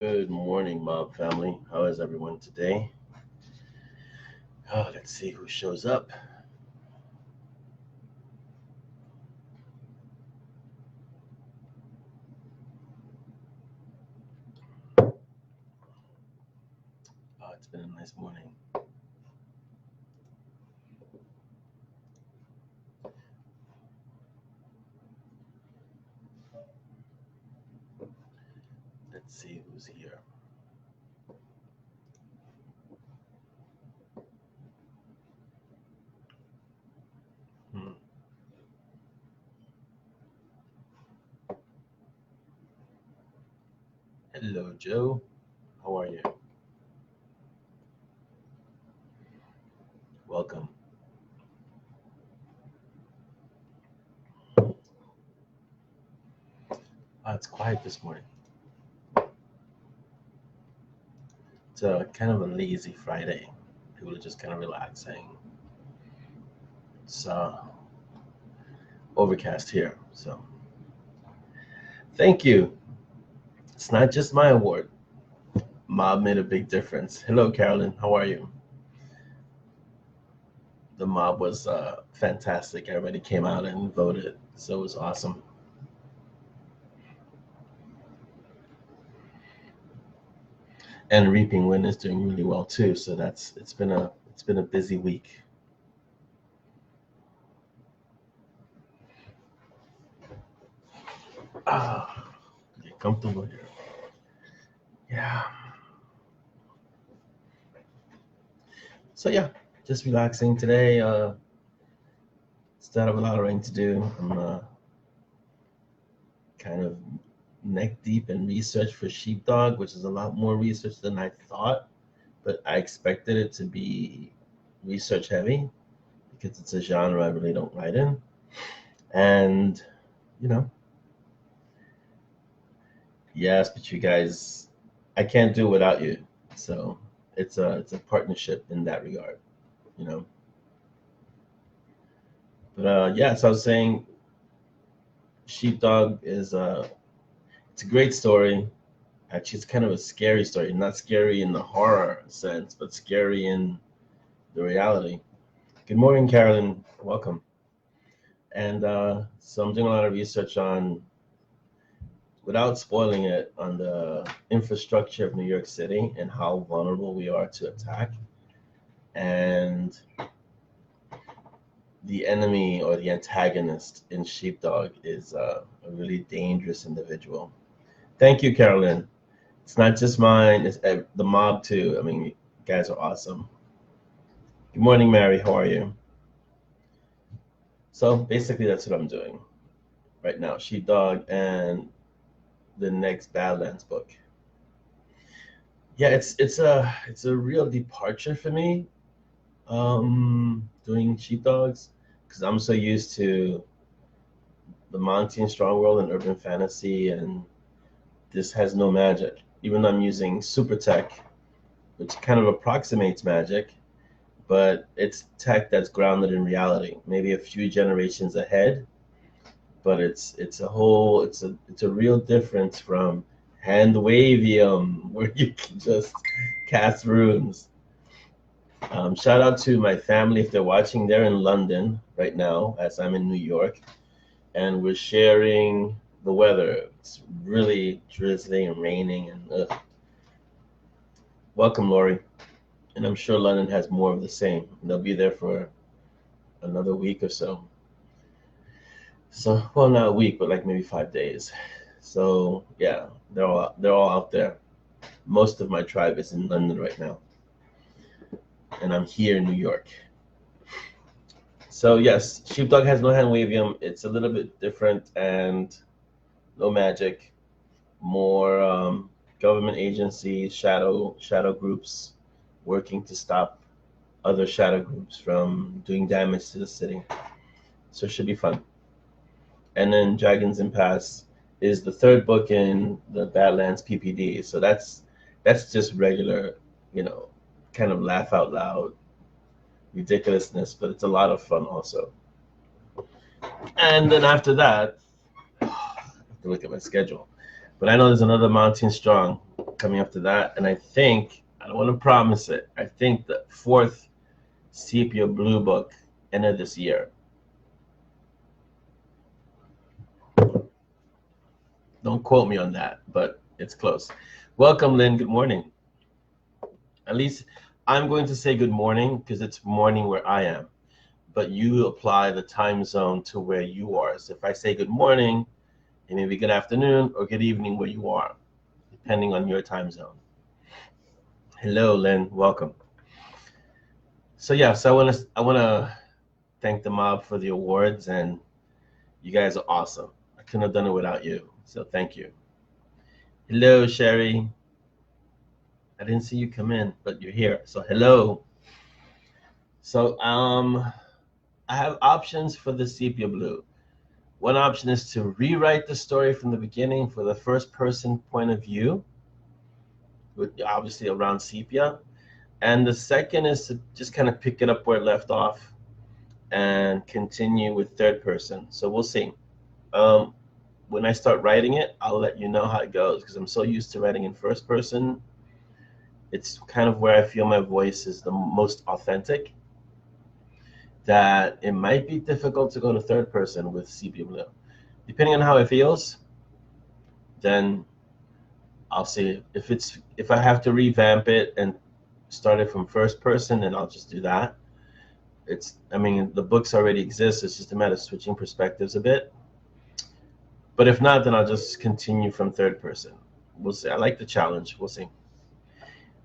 Good morning, mob family. How is everyone today? Oh, let's see who shows up. Oh, it's been a nice morning. Let's see who's here. Hmm. Hello, Joe. How are you? Welcome. Oh, it's quiet this morning. It's kind of a lazy Friday. People are just kind of relaxing. It's overcast here, so thank you. It's not just my award. Mob made a big difference. Hello, Carolyn. How are you? The mob was fantastic. Everybody came out and voted, so it was awesome. And Reaping Wind is doing really well too. So it's been a busy week. Ah, get comfortable here. Yeah. So yeah, just relaxing today. Still have a lot of writing to do. I'm kind of neck deep in research for Sheepdog, which is a lot more research than I thought, but I expected it to be research heavy because it's a genre I really don't write in. And you know, yes, but you guys, I can't do it without you. So it's a partnership in that regard, you know. But yeah, so I was saying, Sheepdog is it's a great story. Actually, it's kind of a scary story. Not scary in the horror sense, but scary in the reality. Good morning, Carolyn. Welcome. And so I'm doing a lot of research on, without spoiling it, on the infrastructure of New York City and how vulnerable we are to attack. And the enemy or the antagonist in Sheepdog is a really dangerous individual. Thank you, Carolyn. It's not just mine, it's the mob too. I mean, you guys are awesome. Good morning, Mary. How are you? So basically, that's what I'm doing right now, Sheepdog and the next Badlands book. Yeah, it's a real departure for me, doing Sheepdogs, because I'm so used to the Monty and Strong World and urban fantasy, and this has no magic. Even though I'm using super tech, which kind of approximates magic, but it's tech that's grounded in reality, maybe a few generations ahead. But it's a real difference from hand wavium, where you can just cast runes. Shout out to my family if they're watching. They're in London right now, as I'm in New York, and we're sharing the weather. It's really drizzling and raining, and welcome, Lori. And I'm sure London has more of the same. They'll be there for another week or so. So, well, not a week, but like maybe 5 days. So, yeah, they're all out there. Most of my tribe is in London right now, and I'm here in New York. So, yes, Sheepdog has no hand wavium. It's a little bit different and no magic. More government agencies, shadow groups working to stop other shadow groups from doing damage to the city. So it should be fun. And then Dragons Impasse is the third book in the Badlands PPD. So that's just regular, you know, kind of laugh out loud ridiculousness, but it's a lot of fun also. And then after that, I have to look at my schedule. But I know there's another Mountain Strong. coming up to that. And I think, I don't want to promise it, I think the 4th Sepia Blue book end of this year. Don't quote me on that, but it's close. Welcome, Lynn. Good morning. At least I'm going to say good morning because it's morning where I am. But you apply the time zone to where you are. So if I say good morning, it may be good afternoon or good evening where you are, depending on your time zone. Hello, Lynn. Welcome. So yes, I want to thank the mob for the awards, and you guys are awesome. I couldn't have done it without you. So thank you. Hello, Sherry. I didn't see you come in, but you're here. So hello. So I have options for the Sepia Blue. One option is to rewrite the story from the beginning for the first person point of view, with obviously around sepia. And the second is to just kind of pick it up where it left off and continue with third person. So we'll see. When I start writing it, I'll let you know how it goes because I'm so used to writing in first person. It's kind of where I feel my voice is the most authentic, that it might be difficult to go to third person with Sepia Blue. Depending on how it feels, then I'll see. If I have to revamp it and start it from first person, then I'll just do that. I mean, the books already exist. It's just a matter of switching perspectives a bit. But if not, then I'll just continue from third person. We'll see. I like the challenge. We'll see.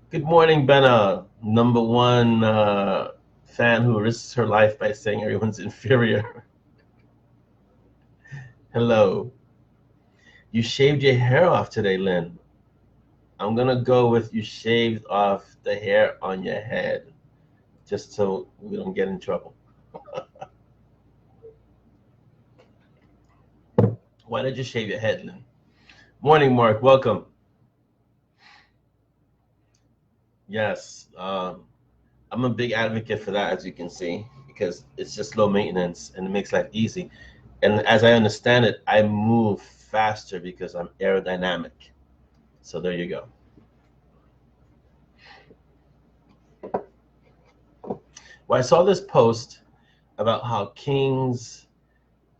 Good morning, Benna, #1 fan who risks her life by saying everyone's inferior. Hello. You shaved your hair off today, Lynn. I'm going to go with you shaved off the hair on your head, just so we don't get in trouble. Why did you shave your head, Lynn? Morning, Mark. Welcome. Yes, I'm a big advocate for that, as you can see, because it's just low maintenance and it makes life easy. And as I understand it, I move faster because I'm aerodynamic. So there you go. Well, I saw this post about how kings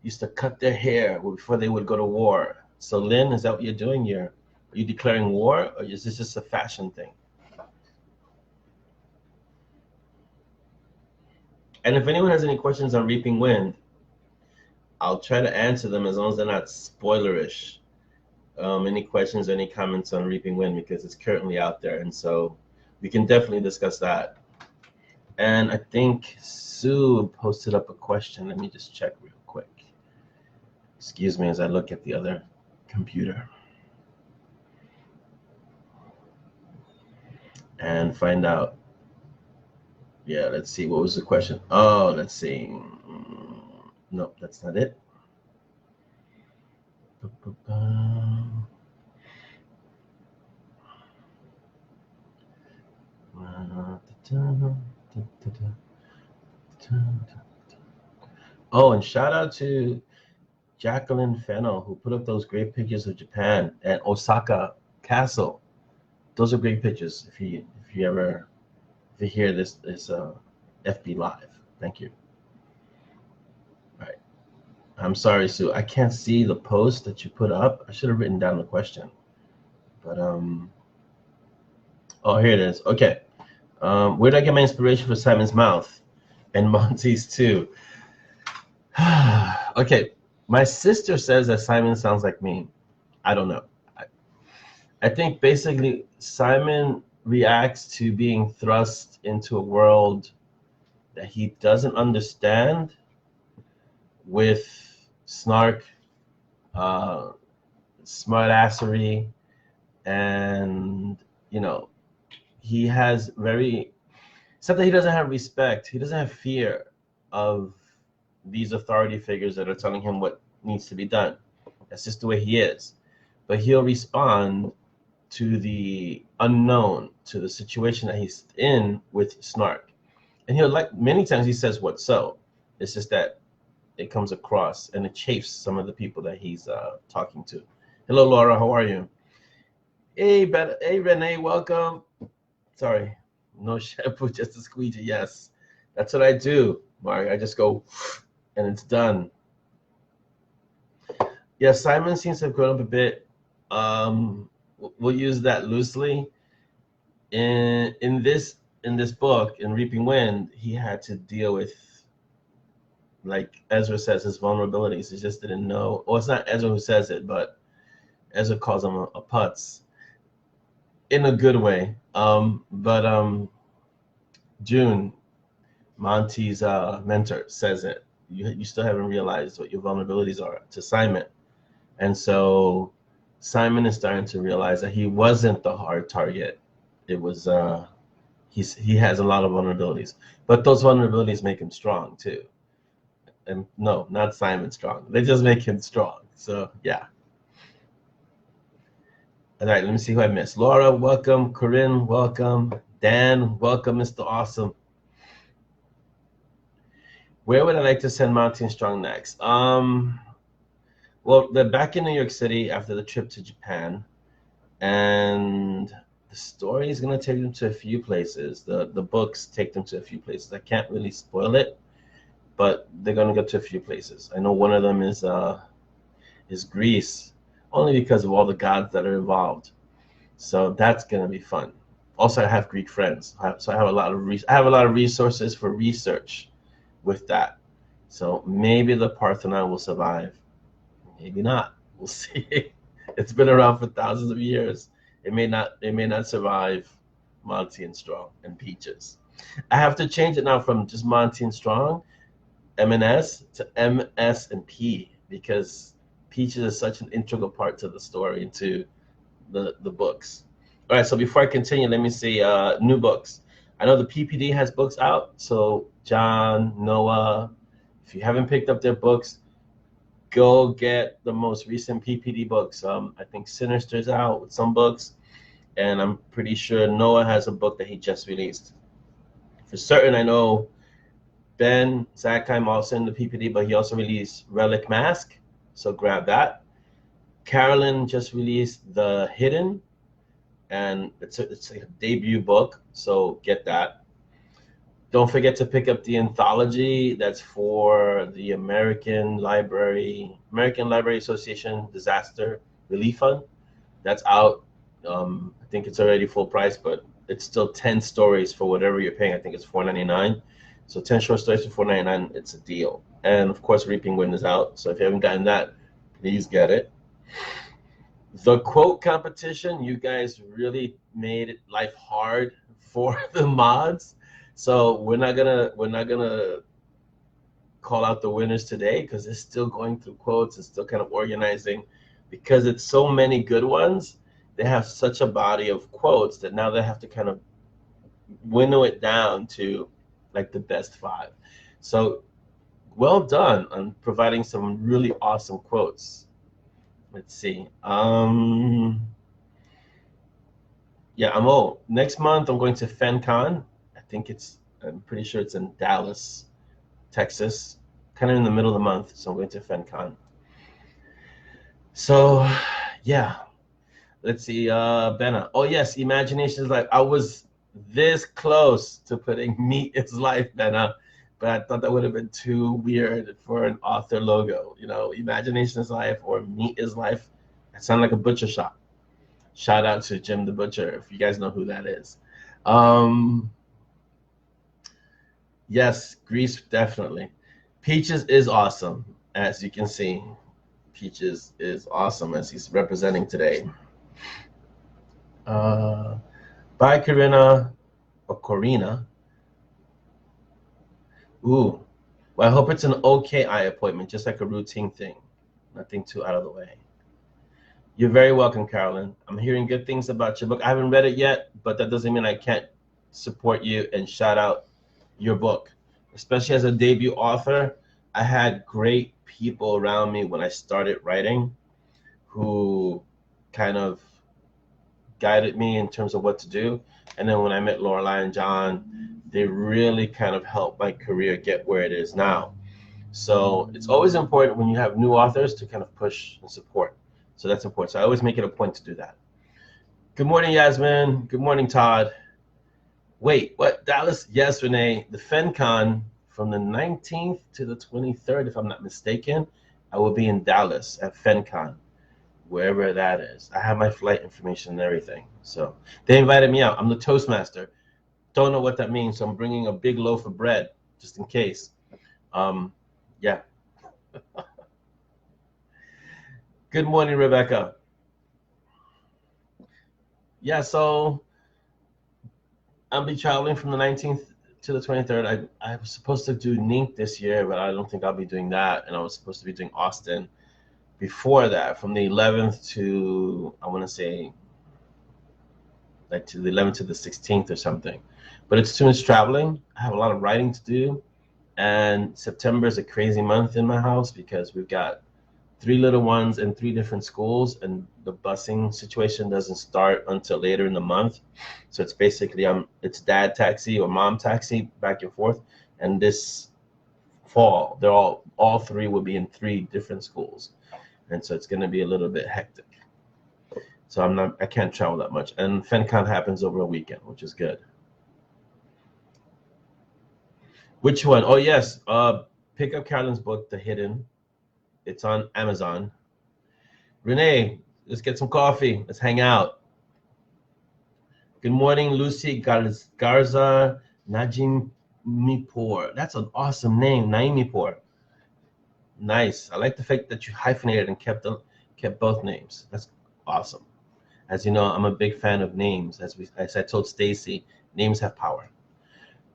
used to cut their hair before they would go to war. So Lynn, is that what you're doing here? Are you declaring war, or is this just a fashion thing? And if anyone has any questions on Reaping Wind, I'll try to answer them as long as they're not spoilerish. Any questions, any comments on Reaping Wind, because it's currently out there, and so we can definitely discuss that. And I think Sue posted up a question. Let me just check real quick. Excuse me as I look at the other computer and find out. Yeah, let's see. What was the question? Oh, let's see. Nope, that's not it. Oh, and shout out to Jacqueline Fennell, who put up those great pictures of Japan and Osaka Castle. Those are great pictures. If you hear this FB Live, thank you. All right. I'm sorry, Sue. I can't see the post that you put up. I should have written down the question. But oh, here it is. Okay. Where did I get my inspiration for Simon's Mouth and Monty's too? Okay. My sister says that Simon sounds like me. I don't know. I think basically Simon reacts to being thrust into a world that he doesn't understand with snark, smartassery, and he has except that he doesn't have respect. He doesn't have fear of these authority figures that are telling him what needs to be done. That's just the way he is. But he'll respond to the unknown, to the situation that he's in with snark. And many times he says what's so. It's just that it comes across and it chafes some of the people that he's talking to. Hello, Laura, how are you? Hey, Renee, welcome. Sorry, no shampoo, just a squeegee. Yes, that's what I do, Mark. I just go, and it's done. Yeah, Simon seems to have grown up a bit. We'll use that loosely. In this book, in Reaping Wind, he had to deal with, like Ezra says, his vulnerabilities. He just didn't know. Well, it's not Ezra who says it, but Ezra calls him a putz in a good way. But June, Monty's mentor, says it. You still haven't realized what your vulnerabilities are to Simon. And so Simon is starting to realize that he wasn't the hard target. It was he has a lot of vulnerabilities, but those vulnerabilities make him strong too. And no, not Simon strong. They just make him strong. So yeah. All right, let me see who I missed. Laura, welcome. Corinne, welcome. Dan, welcome, Mr. Awesome. Where would I like to send Monty and Strong next? Well, they're back in New York City after the trip to Japan, and the story is going to take them to a few places. The books take them to a few places. I can't really spoil it, but they're going to go to a few places. I know one of them is Greece, only because of all the gods that are involved. So that's going to be fun. Also, I have Greek friends, so I have a lot of resources for research with that. So maybe the Parthenon will survive. Maybe not. We'll see. It's been around for thousands of years. It may not survive Monty and Strong and Peaches. I have to change it now from just Monty and Strong, M&S, to MS and P, because Peaches is such an integral part to the story and to the books. All right, so before I continue, let me see new books. I know the PPD has books out, so John, Noah, if you haven't picked up their books, go get the most recent PPD books. I think Sinister's out with some books, and I'm pretty sure Noah has a book that he just released. For certain, I know Ben Zackheim also in the PPD, but he also released Relic Mask, so grab that. Carolyn just released The Hidden, and it's a debut book, so get that. Don't forget to pick up the anthology that's for the American Library Association Disaster Relief Fund. That's out. I think it's already full price, but it's still 10 stories for whatever you're paying. I think it's $4.99. So 10 short stories for $4.99, it's a deal. And of course, Reaping Wind is out. So if you haven't gotten that, please get it. The quote competition, you guys really made it life hard for the mods. So we're not gonna call out the winners today because it's still going through quotes. It's still kind of organizing because it's so many good ones. They have such a body of quotes that now they have to kind of winnow it down to like the best 5. So well done on providing some really awesome quotes. Let's see. Yeah, next month I'm going to FenCon. I'm pretty sure it's in Dallas, Texas, kind of in the middle of the month. So I'm going to FenCon. So yeah, let's see. Benna. Oh yes, Imagination is Life. I was this close to putting Meat is Life, Benna, but I thought that would have been too weird for an author logo. You know, Imagination is Life or Meat is Life. It sounded like a butcher shop. Shout out to Jim the Butcher, if you guys know who that is. Yes, Grease, definitely. Peaches is awesome, as you can see. Peaches is awesome, as he's representing today. Bye, Karina, or Corina. Ooh, well, I hope it's an okay eye appointment, just like a routine thing. Nothing too out of the way. You're very welcome, Carolyn. I'm hearing good things about your book. I haven't read it yet, but that doesn't mean I can't support you and shout out your book. Especially as a debut author, I had great people around me when I started writing who kind of guided me in terms of what to do. And then when I met Lorelai and John, they really kind of helped my career get where it is now. So it's always important when you have new authors to kind of push and support. So that's important. So I always make it a point to do that. Good morning, Yasmin. Good morning, Todd. Wait, what? Dallas? Yes, Renee. The FenCon from the 19th to the 23rd, if I'm not mistaken, I will be in Dallas at FenCon, wherever that is. I have my flight information and everything. So they invited me out. I'm the Toastmaster. Don't know what that means, so I'm bringing a big loaf of bread just in case. Yeah. Good morning, Rebecca. Yeah, so I'll be traveling from the 19th to the 23rd. I was supposed to do Nink this year, but I don't think I'll be doing that. And I was supposed to be doing Austin before that, from the 11th to, I want to say, like to the 11th to the 16th or something. But it's too much traveling. I have a lot of writing to do. And September is a crazy month in my house because we've got 3 little ones in 3 different schools, and the busing situation doesn't start until later in the month. So it's basically it's dad taxi or mom taxi back and forth. And this fall, they're all 3 will be in 3 different schools, and so it's going to be a little bit hectic. So I can't travel that much, and FenCon happens over a weekend, which is good. Which one? Oh yes, pick up Carolyn's book, The Hidden. It's on Amazon. Renee, let's get some coffee. Let's hang out. Good morning, Lucy Garza Najimipur. That's an awesome name, Naimipur. Nice. I like the fact that you hyphenated and kept both names. That's awesome. As you know, I'm a big fan of names. As I told Stacy, names have power.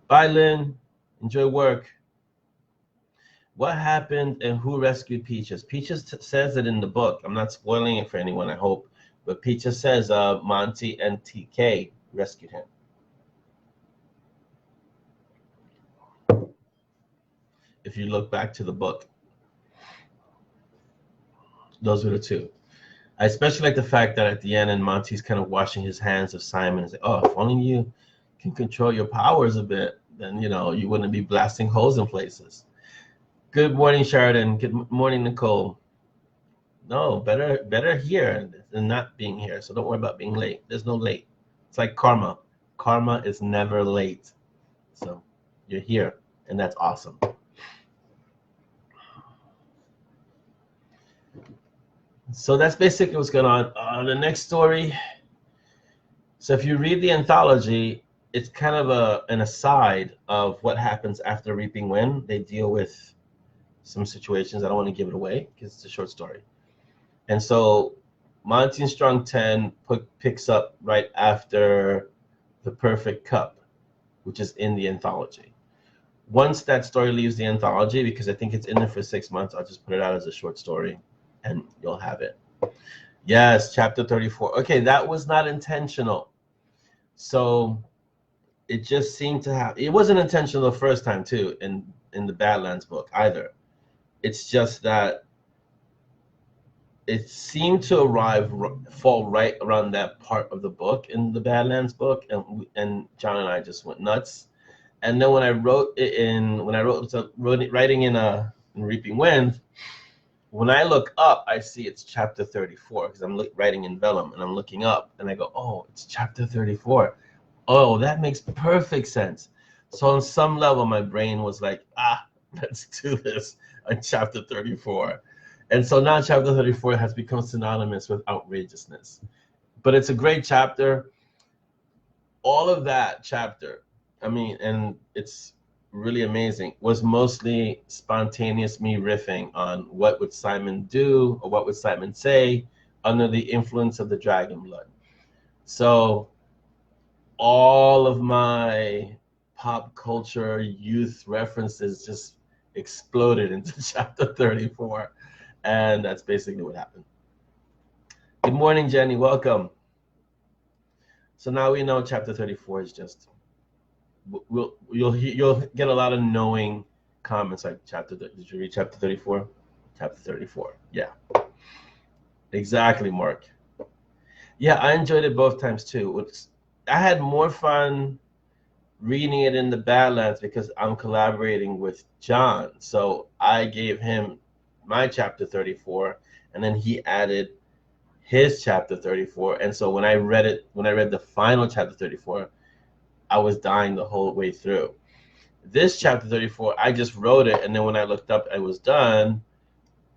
Bye, Lynn. Enjoy work. What happened and who rescued Peaches? Peaches says it in the book. I'm not spoiling it for anyone, I hope. But Peaches says Monty and TK rescued him. If you look back to the book, those were the 2. I especially like the fact that at the end, and Monty's kind of washing his hands of Simon and say, "Oh, if only you can control your powers a bit, then you wouldn't be blasting holes in places." Good morning, Sheridan. Good morning, Nicole. No, better here than not being here. So don't worry about being late. There's no late. It's like karma. Karma is never late. So you're here, and that's awesome. So that's basically what's going on. The next story. So if you read the anthology, it's kind of an aside of what happens after Reaping Wind. They deal with some situations. I don't want to give it away because it's a short story. And so Monty and Strong 10 picks up right after The Perfect Cup, which is in the anthology. Once that story leaves the anthology, because I think it's in there for 6 months, I'll just put it out as a short story and you'll have it. Yes, chapter 34. Okay, that was not intentional. So it just seemed to have, it wasn't intentional the first time too, in the Badlands book either. It's just that it seemed to fall right around that part of the book in the Badlands book, and John and I just went nuts. And then when I wrote writing in Reaping Wind, when I look up, I see it's chapter 34 because I'm writing in vellum, and I'm looking up, and I go, "Oh, it's chapter 34. Oh, that makes perfect sense." So on some level, my brain was like, let's do this on chapter 34. And so now chapter 34 has become synonymous with outrageousness. But it's a great chapter. All of that chapter, and it's really amazing, was mostly spontaneous me riffing on what would Simon do or what would Simon say under the influence of the dragon blood. So all of my pop culture youth references just exploded into chapter 34. And that's basically what happened. Good morning, Jenny. Welcome. So now we know chapter 34 is just, you'll get a lot of knowing comments like did you read chapter 34? Chapter 34. Yeah. Exactly, Mark. Yeah, I enjoyed it both times too. I had more fun reading it in the Badlands because I'm collaborating with John. So I gave him my chapter 34, and then he added his chapter 34. And so when I read the final chapter 34, I was dying the whole way through. This chapter 34, I just wrote it, and then when I looked up, I was done.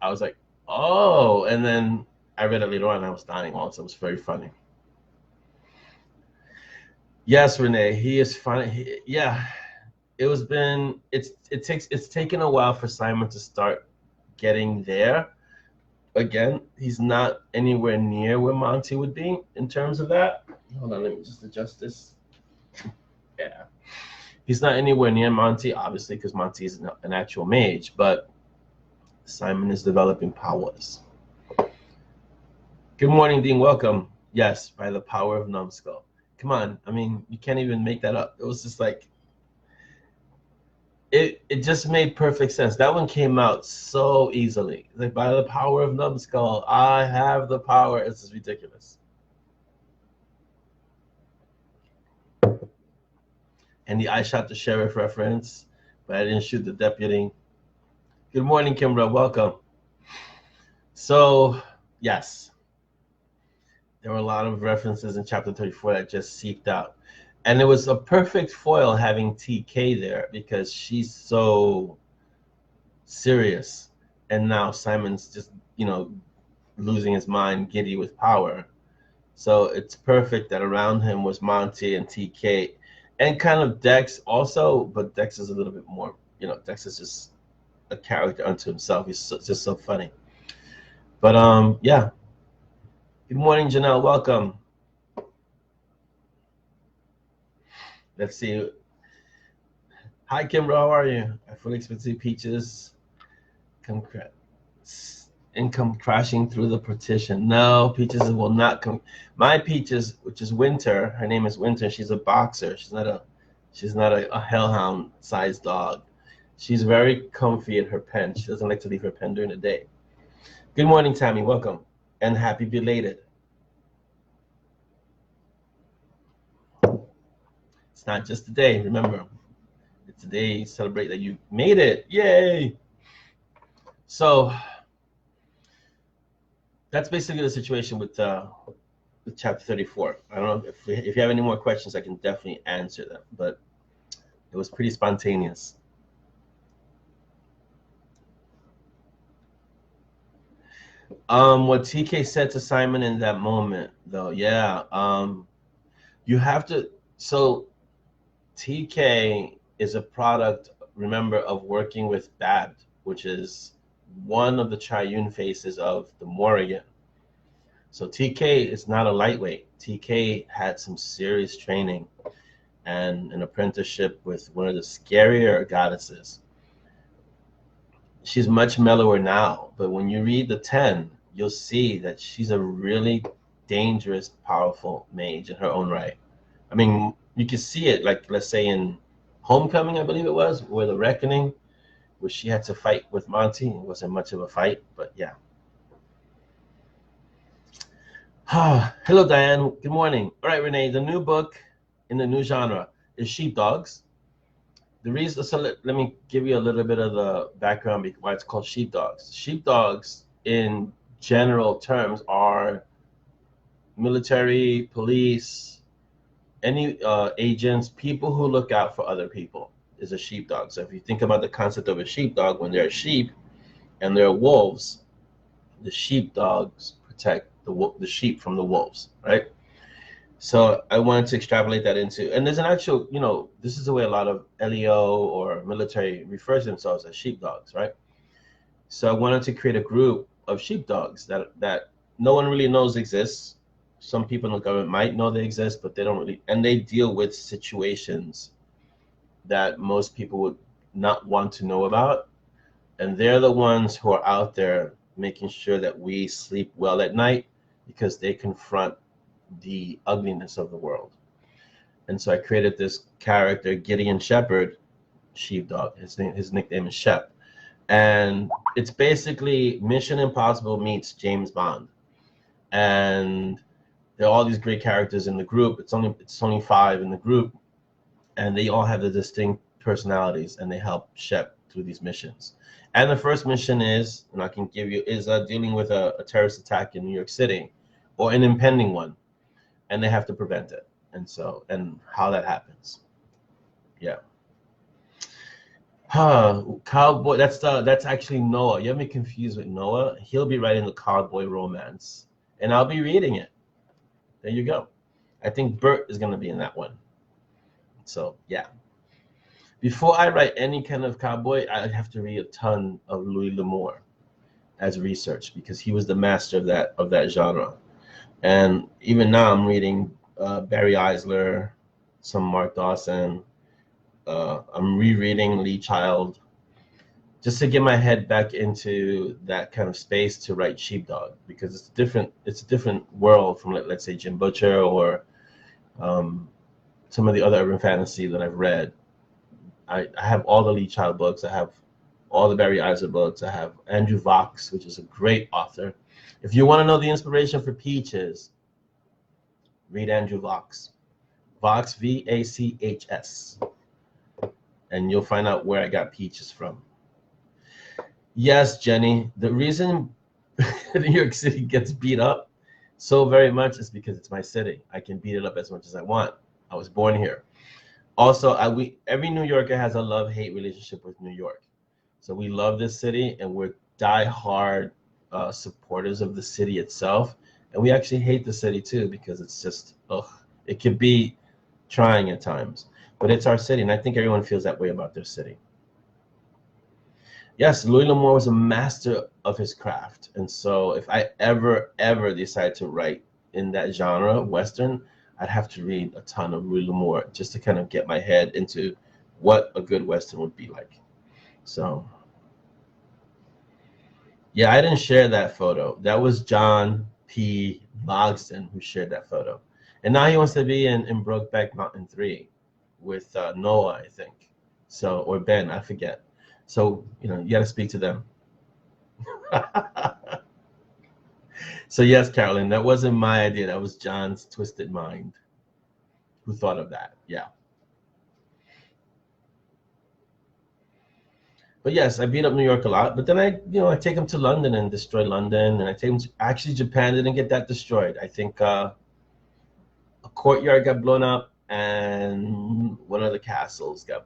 I was like, oh, and then I read it later on, and I was dying also. It was very funny. Yes, Renee, he is funny. Yeah, it's taken a while for Simon to start getting there. Again, he's not anywhere near where Monty would be in terms of that. Hold on, let me just adjust this. Yeah. He's not anywhere near Monty, obviously, because Monty is an actual mage, but Simon is developing powers. Good morning, Dean. Welcome. Yes, by the power of Numbskull. Come on. I mean, you can't even make that up. It was just like, it just made perfect sense. That one came out so easily. Like, by the power of Numbskull, I have the power. It's just ridiculous. And I shot the sheriff reference, but I didn't shoot the deputy. Good morning, Kimbra. Welcome. So, yes, there were a lot of references in chapter 34 that just seeped out. And it was a perfect foil having TK there because she's so serious. And now Simon's just, losing his mind, giddy with power. So it's perfect that around him was Monty and TK. And kind of Dex also, but Dex is a little bit more, Dex is just a character unto himself. He's just so funny. But yeah. Good morning, Janelle. Welcome. Let's see. Hi, Kimber. How are you? I fully expect to see Peaches come crashing through the partition. No, Peaches will not come. My Peaches, which is Winter, her name is Winter. She's a boxer. She's not a hellhound-sized dog. She's very comfy in her pen. She doesn't like to leave her pen during the day. Good morning, Tammy. Welcome. And happy belated. It's not just a day, remember. It's a day you celebrate that you made it. Yay! So that's basically the situation with chapter 34. I don't know if you have any more questions, I can definitely answer them, but it was pretty spontaneous. What TK said to Simon in that moment, though, yeah, you have to. So TK is a product, remember, of working with Babbed, which is one of the triune faces of the Morrigan. So TK is not a lightweight. TK had some serious training and an apprenticeship with one of the scarier goddesses. She's much mellower now, but when you read the 10, you'll see that she's a really dangerous, powerful mage in her own right. I mean, you can see it, like, let's say in Homecoming, I believe it was, where the Reckoning, where she had to fight with Monty. It wasn't much of a fight, but yeah. Hello, Diane. Good morning. All right, Renee, the new book in the new genre is Sheepdogs. The reason, so let me give you a little bit of the background why it's called Sheepdogs. Sheepdogs, in general terms, are military, police, any agents, people who look out for other people is a sheepdog. So if you think about the concept of a sheepdog, when there are sheep and there are wolves, the sheepdogs protect the sheep from the wolves, right? So I wanted to extrapolate that into, and there's an actual, this is the way a lot of LEO or military refers to themselves as sheepdogs, right? So I wanted to create a group of sheepdogs that no one really knows exists. Some people in the government might know they exist, but they don't really, and they deal with situations that most people would not want to know about. And they're the ones who are out there making sure that we sleep well at night because they confront the ugliness of the world. And so I created this character, Gideon Shepherd, sheepdog. His nickname is Shep. And it's basically Mission Impossible meets James Bond. And there are all these great characters in the group. It's only 5 in the group, and they all have the distinct personalities, and they help Shep through these missions. And the first mission is, and I can give you, is dealing with a terrorist attack in New York City, or an impending one, and they have to prevent it. And how that happens. Yeah. Cowboy. That's actually Noah. You have me confused with Noah. He'll be writing the cowboy romance, and I'll be reading it. There you go. I think Bert is gonna be in that one. So yeah. Before I write any kind of cowboy, I have to read a ton of Louis L'Amour as research, because he was the master of that genre. And even now, I'm reading Barry Eisler, some Mark Dawson. I'm rereading Lee Child, just to get my head back into that kind of space to write Sheepdog, because it's different. It's a different world from, let's say, Jim Butcher or some of the other urban fantasy that I've read. I have all the Lee Child books. I have all the Barry Eisler books. I have Andrew Vox, which is a great author. If you want to know the inspiration for Peaches, read Andrew Vox. Vox, Vachs. And you'll find out where I got Peaches from. Yes, Jenny, the reason New York City gets beat up so very much is because it's my city. I can beat it up as much as I want. I was born here. Also, every New Yorker has a love-hate relationship with New York. So we love this city, and we're die-hard supporters of the city itself. And we actually hate the city too, because it's just, it can be trying at times. But it's our city, and I think everyone feels that way about their city. Yes, Louis L'Amour was a master of his craft. And so if I ever decide to write in that genre, Western, I'd have to read a ton of Louis L'Amour just to kind of get my head into what a good Western would be like. So, yeah, I didn't share that photo. That was John P. Logsdon who shared that photo. And now he wants to be in Brokeback Mountain 3 with Noah, I think. So, or Ben, I forget. So, you got to speak to them. So, yes, Carolyn, that wasn't my idea. That was John's twisted mind who thought of that. Yeah. But yes, I beat up New York a lot. But then I take him to London and destroy London. And I take him to, actually, Japan didn't get that destroyed. I think a courtyard got blown up and one of the castles got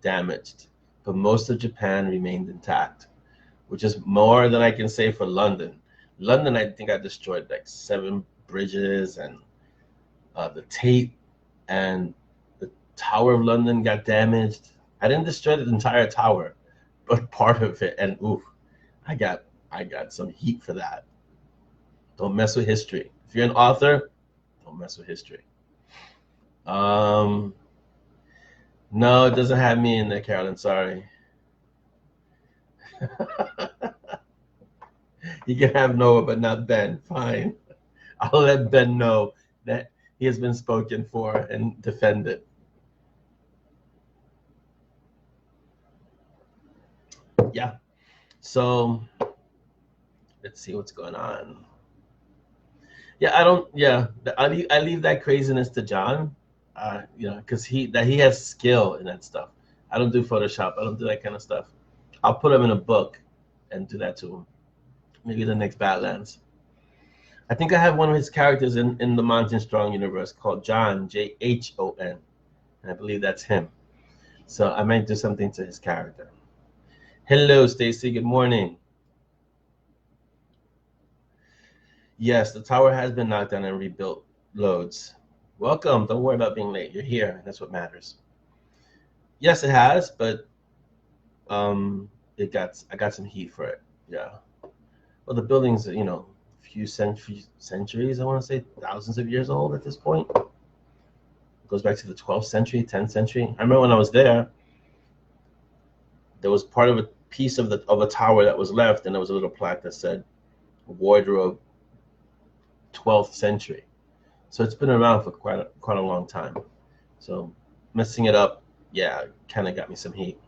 damaged. But most of Japan remained intact, which is more than I can say for London. London, I think I destroyed 7 bridges, and the Tate and the Tower of London got damaged. I didn't destroy the entire tower, but part of it. And I got some heat for that. Don't mess with history. If you're an author, don't mess with history. No, it doesn't have me in there, Carolyn. Sorry. You can have Noah, but not Ben. Fine. I'll let Ben know that he has been spoken for and defended. Yeah. So let's see what's going on. Yeah, I leave that craziness to John. Because he has skill in that stuff. I don't do Photoshop. I don't do that kind of stuff. I'll put him in a book and do that to him. Maybe the next Badlands. I think I have one of his characters in the Monty Strong universe called John, Jhon, and I believe that's him. So I might do something to his character. Hello, Stacy. Good morning. Yes, the tower has been knocked down and rebuilt loads. Welcome. Don't worry about being late. You're here. That's what matters. Yes, it has, but I got some heat for it. Yeah. Well, the building's a few centuries. I want to say thousands of years old at this point. It goes back to the 12th century, 10th century. I remember when I was there. There was part of a piece of a tower that was left, and there was a little plaque that said "Wardrobe, 12th century." So it's been around for quite a long time. So messing it up, kind of got me some heat.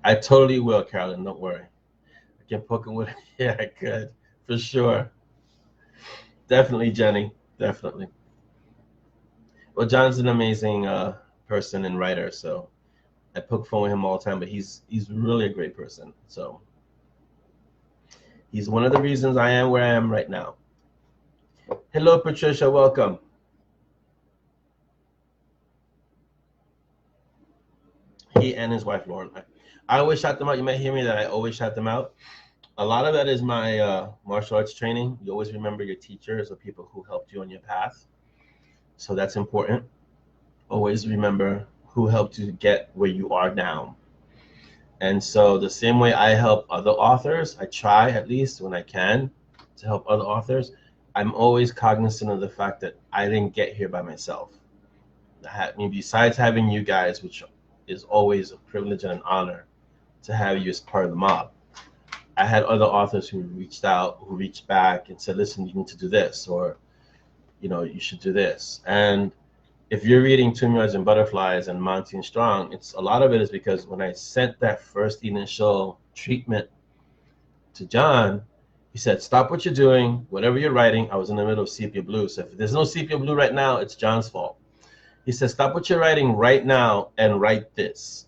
I totally will, Carolyn. Don't worry. I can poke him with it. Yeah, I could. For sure. Definitely, Jenny. Definitely. Well, John's an amazing person and writer, so I poke fun with him all the time, but he's really a great person. So He's one of the reasons I am where I am right now. Hello, Patricia. Welcome. He and his wife, Lauren. I always shout them out. You might hear me that I always shout them out. A lot of that is my martial arts training. You always remember your teachers or people who helped you on your path. So that's important. Always remember who helped you get where you are now. And so the same way I help other authors, I try at least when I can to help other authors, I'm always cognizant of the fact that I didn't get here by myself. I mean, besides having you guys, which is always a privilege and an honor to have you as part of the mob, I had other authors who reached out, who reached back and said, listen, you need to do this, or, you know, you should do this. And if you're reading Tomb Yards and Butterflies and Monty and Strong, it's a lot of it is because when I sent that first initial treatment to John, he said, stop what you're doing, whatever you're writing. I was in the middle of Sepia Blue. So if there's no Sepia Blue right now, it's John's fault. He said, stop what you're writing right now and write this.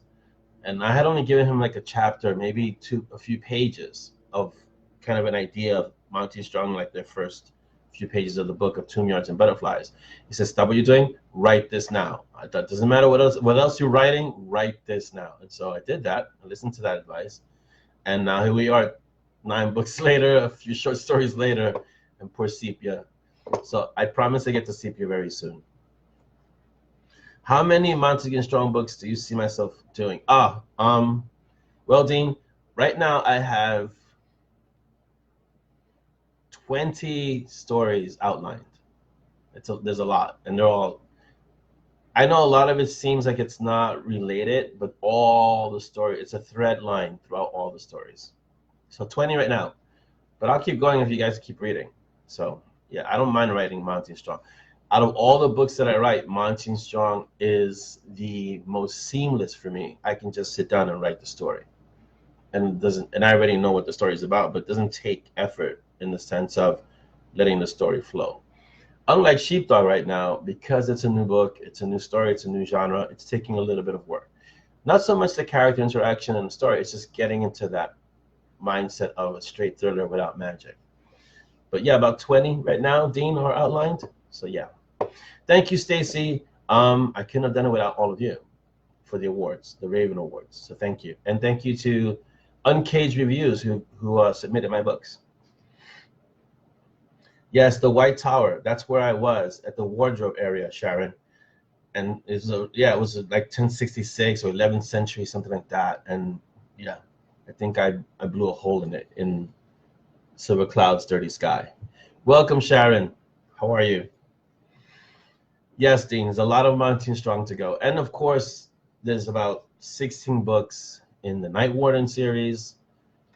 And I had only given him like a chapter, maybe a few pages of kind of an idea of Monty and Strong, like their first few pages of the book of Tomb Yards and Butterflies. He says, stop what you're doing, write this now. That doesn't matter what else you're writing, write this now. And so I did that. I listened to that advice. And now here we are, 9 books later, a few short stories later, and poor Sepia. So I promise to get to Sepia very soon. How many Monty and Strong books do you see myself doing? Well, Dean, right now I have 20 stories outlined. There's a lot, and they're all, I know a lot of it seems like it's not related, but all the story, it's a thread line throughout all the stories. So 20 right now, but I'll keep going if you guys keep reading. So yeah, I don't mind writing Monty and Strong. Out of all the books that I write, Monty and Strong is the most seamless for me. I can just sit down and write the story. And I already know what the story is about, but it doesn't take effort in the sense of letting the story flow. Unlike Sheepdog right now, because it's a new book, it's a new story, it's a new genre, it's taking a little bit of work. Not so much the character interaction and the story, it's just getting into that mindset of a straight thriller without magic. But yeah, about 20 right now, Dean, are outlined. So yeah. Thank you, Stacy. I couldn't have done it without all of you for the awards, the Raven Awards. So thank you. And thank you to Uncaged Reviews who submitted my books. Yes, the White Tower. That's where I was, at the wardrobe area, Sharon. And it was like 1066 or 11th century, something like that. And yeah, I think I blew a hole in it in Silver Cloud's Dirty Sky. Welcome, Sharon. How are you? Yes, Dean, there's a lot of Monty and Strong to go. And of course, there's about 16 books in the Night Warden series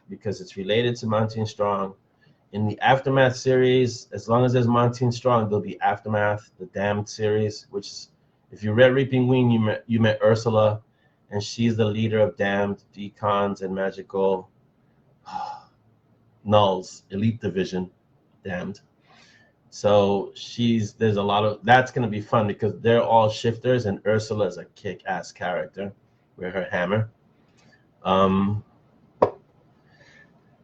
because it's related to Monty and Strong. In the Aftermath series, as long as there's Monty and Strong, there'll be Aftermath, the Damned series, which is, if you read Reaping Wing, you met Ursula, and she's the leader of Damned, Decons, and Magical Nulls, Elite Division, Damned. So there's a lot of, that's going to be fun because they're all shifters and Ursula is a kick-ass character with her hammer.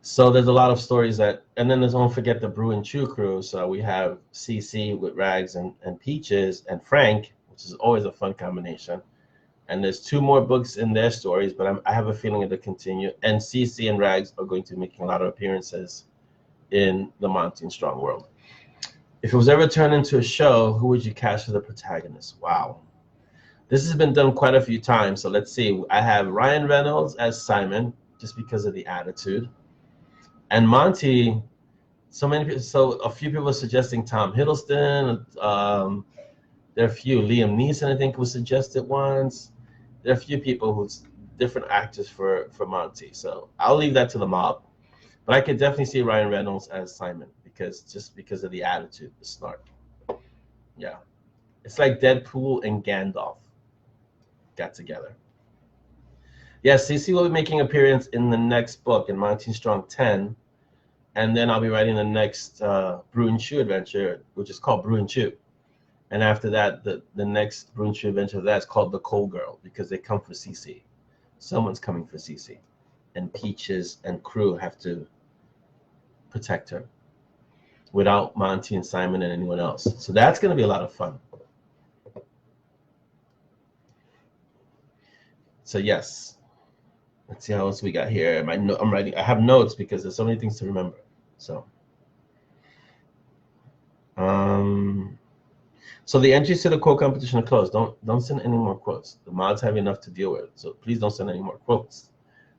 So there's a lot of stories that, and then don't forget the Brew and Chew crew. So we have CC with Rags and Peaches and Frank, which is always a fun combination. And there's 2 more books in their stories, but I have a feeling it'll continue. And CC and Rags are going to be making a lot of appearances in the Monty and Strong world. If it was ever turned into a show, who would you cast for the protagonist? Wow. This has been done quite a few times, so let's see. I have Ryan Reynolds as Simon, just because of the attitude. And Monty, so a few people are suggesting Tom Hiddleston. There are a few. Liam Neeson, I think, was suggested once. There are a few people who's different actors for Monty. So I'll leave that to the mob. But I could definitely see Ryan Reynolds as Simon because of the attitude, the snark. Yeah. It's like Deadpool and Gandalf got together. Yes, CC will be making an appearance in the next book in Monty Strong 10. And then I'll be writing the next Brew and Chew adventure, which is called Brew and Chew. And after that, the next Brew and Chew adventure of that is called The Cold Girl because they come for CC. Someone's coming for CC. And Peaches and crew have to protect her without Monty and Simon and anyone else. So that's going to be a lot of fun. So yes, let's see how else we got here. I'm writing. I have notes because there's so many things to remember. So, so the entries to the quote competition are closed. Don't send any more quotes. The mods have enough to deal with. So please don't send any more quotes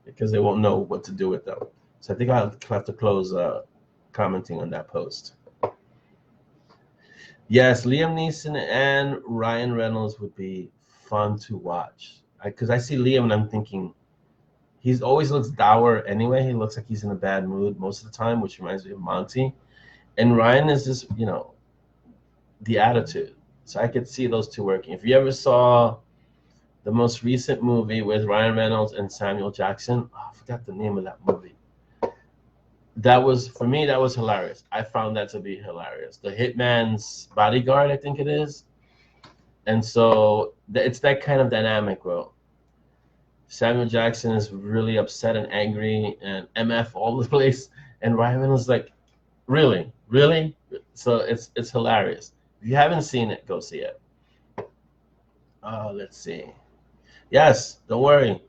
because they won't know what to do with them. So I think I'll have to close commenting on that post. Yes, Liam Neeson and Ryan Reynolds would be fun to watch. Because I see Liam and I'm thinking, he always looks dour anyway. He looks like he's in a bad mood most of the time, which reminds me of Monty. And Ryan is just, the attitude. So I could see those two working. If you ever saw the most recent movie with Ryan Reynolds and Samuel Jackson, I forgot the name of that movie. For me, that was hilarious. I found that to be hilarious. The Hitman's Bodyguard, I think it is. And so it's that kind of dynamic, bro. Samuel Jackson is really upset and angry and MF all the place. And Ryan Reynolds is like, really? Really? So it's hilarious. If you haven't seen it, go see it. Let's see. Yes, don't worry.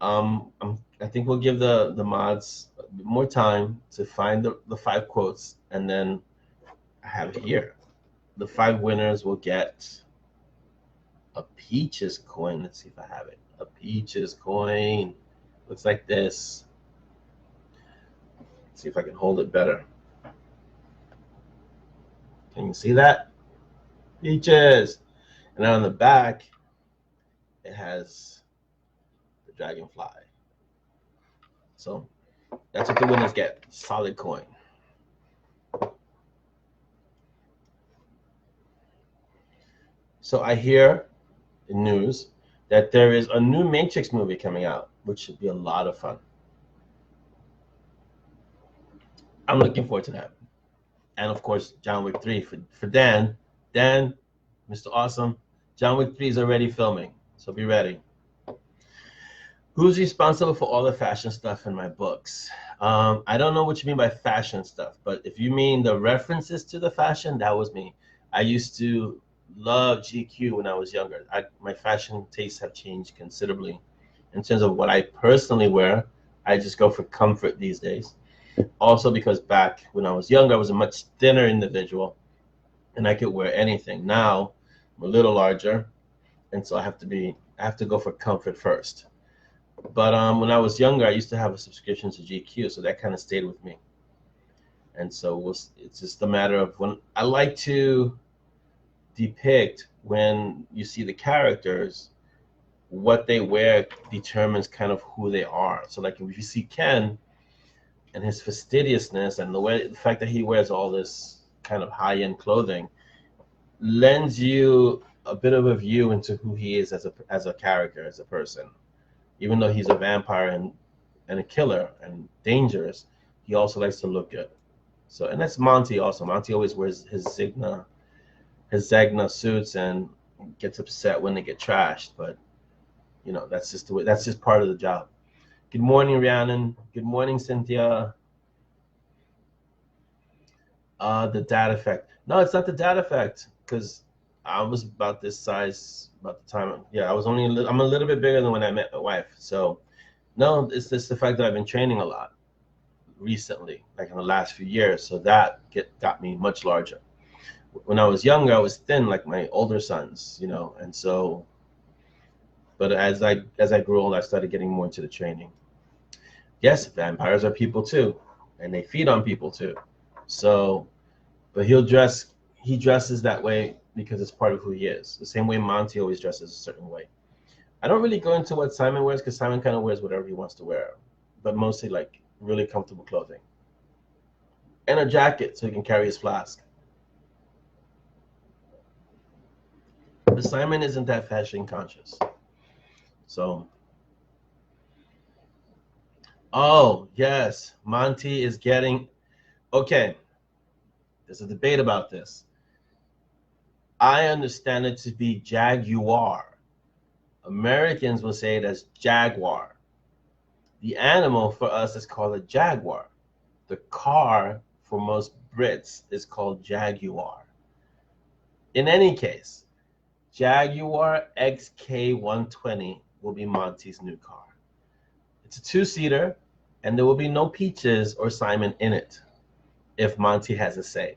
I think we'll give the mods more time to find the 5 quotes, and then I have it here. The 5 winners will get a Peaches coin. Let's see if I have it. A Peaches coin. Looks like this. Let's see if I can hold it better. Can you see that? Peaches. And then on the back, it has the dragonfly. So that's what the winners get. Solid coin. So I hear in news that there is a new Matrix movie coming out, which should be a lot of fun. I'm looking forward to that. And of course, John Wick 3 for Dan. Dan, Mr. Awesome, John Wick 3 is already filming, so be ready. Who's responsible for all the fashion stuff in my books? I don't know what you mean by fashion stuff, but if you mean the references to the fashion, that was me. I used to love GQ when I was younger. My fashion tastes have changed considerably. In terms of what I personally wear, I just go for comfort these days. Also because back when I was younger, I was a much thinner individual, and I could wear anything. Now, I'm a little larger, and so I have to go for comfort first. But when I was younger, I used to have a subscription to GQ, so that kind of stayed with me. And so it's just a matter of when I like to depict when you see the characters, what they wear determines kind of who they are. So like if you see Ken and his fastidiousness and the fact that he wears all this kind of high-end clothing lends you a bit of a view into who he is as a character, as a person. Even though he's a vampire and a killer and dangerous, he also likes to look good. So, and that's Monty also. Monty always wears his Zegna suits and gets upset when they get trashed. But that's just the way. That's just part of the job. Good morning, Rhiannon. Good morning, Cynthia. The dad effect. No, it's not the dad effect, because I was about this size about the time. Yeah, I'm a little bit bigger than when I met my wife. So, no, it's just the fact that I've been training a lot recently, like in the last few years. So that got me much larger. When I was younger, I was thin like my older sons, and so. But as I grew old, I started getting more into the training. Yes, vampires are people too, and they feed on people too. So, but he dresses that way because it's part of who he is. The same way Monty always dresses a certain way. I don't really go into what Simon wears because Simon kind of wears whatever he wants to wear, but mostly like really comfortable clothing. And a jacket so he can carry his flask. But Simon isn't that fashion conscious. So, oh, yes, Monty is getting, okay, there's a debate about this. I understand it to be Jaguar. Americans will say it as Jaguar. The animal for us is called a jaguar. The car for most Brits is called Jaguar. In any case, Jaguar XK120 will be Monty's new car. It's a two-seater, and there will be no Peaches or Simon in it if Monty has a say.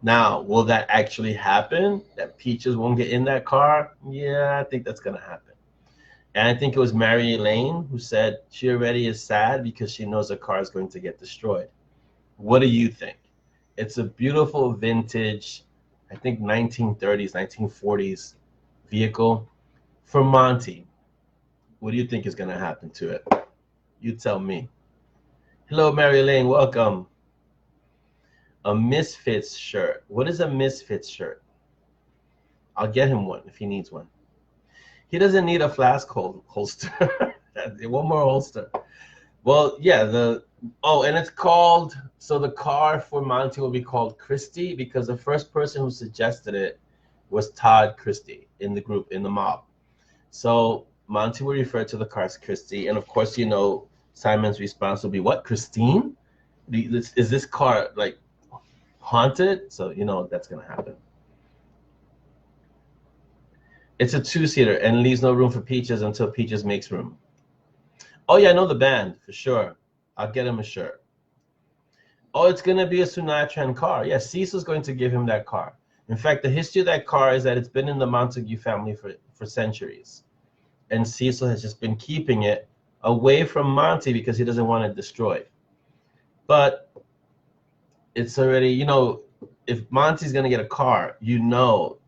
Now, will that actually happen? That Peaches won't get in that car? Yeah, I think that's going to happen. And I think it was Mary Elaine who said she already is sad because she knows the car is going to get destroyed. What do you think? It's a beautiful vintage, I think 1930s, 1940s vehicle for Monty. What do you think is going to happen to it? You tell me. Hello, Mary Elaine. Welcome. A Misfits shirt. What is a Misfits shirt? I'll get him one if he needs one. He doesn't need a flask holster. One more holster. Well, yeah, and it's called, so the car for Monty will be called Christie because the first person who suggested it was Todd Christie in the group, in the mob. So Monty will refer to the car as Christie. And of course, you know, Simon's response will be, what, Christine? Is this car, like, haunted? So, you know, that's going to happen. It's a two-seater and leaves no room for Peaches until Peaches makes room. Oh, yeah, I know the band, for sure. I'll get him a shirt. Oh, it's going to be a Sunatran car. Yeah, Cecil's going to give him that car. In fact, the history of that car is that it's been in the Montague family for centuries. And Cecil has just been keeping it away from Monty because he doesn't want it destroyed. But it's already, you know, if Monty's going to get a car, you know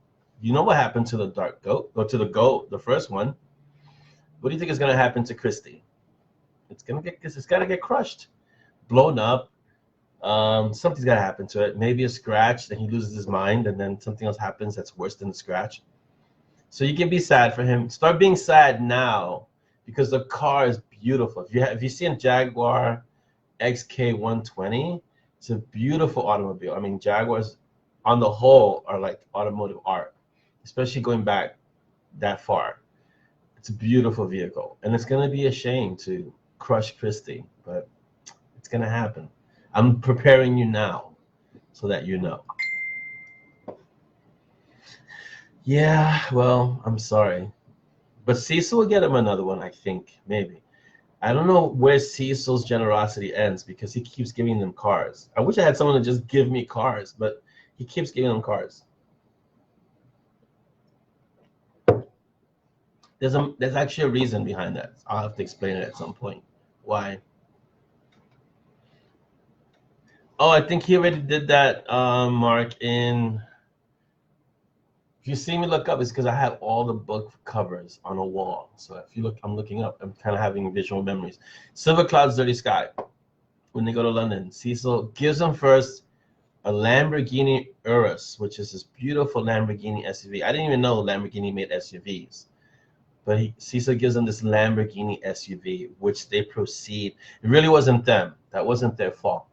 what happened to the Dark Goat, or to the Goat, the first one. What do you think is going to happen to Christie? It's got to get crushed, blown up. Something's got to happen to it. Maybe a scratch, then he loses his mind, and then something else happens that's worse than the scratch. So you can be sad for him. Start being sad now because the car is beautiful. If you see a Jaguar XK120, it's a beautiful automobile. I mean, Jaguars on the whole are like automotive art, especially going back that far. It's a beautiful vehicle, and it's going to be a shame to crush Christie, but it's going to happen. I'm preparing you now so that you know. Yeah, well, I'm sorry. But Cecil will get him another one, I think, maybe. I don't know where Cecil's generosity ends because he keeps giving them cars. I wish I had someone to just give me cars, but he keeps giving them cars. There's actually a reason behind that. I'll have to explain it at some point. Why? Oh, I think he already did that, Mark, in... If you see me look up, it's because I have all the book covers on a wall. So if you look, I'm looking up. I'm kind of having visual memories. Silver Clouds, Dirty Sky. When they go to London, Cecil gives them first a Lamborghini Urus, which is this beautiful Lamborghini SUV. I didn't even know Lamborghini made SUVs. But Cecil gives them this Lamborghini SUV, which they proceed. It really wasn't them. That wasn't their fault.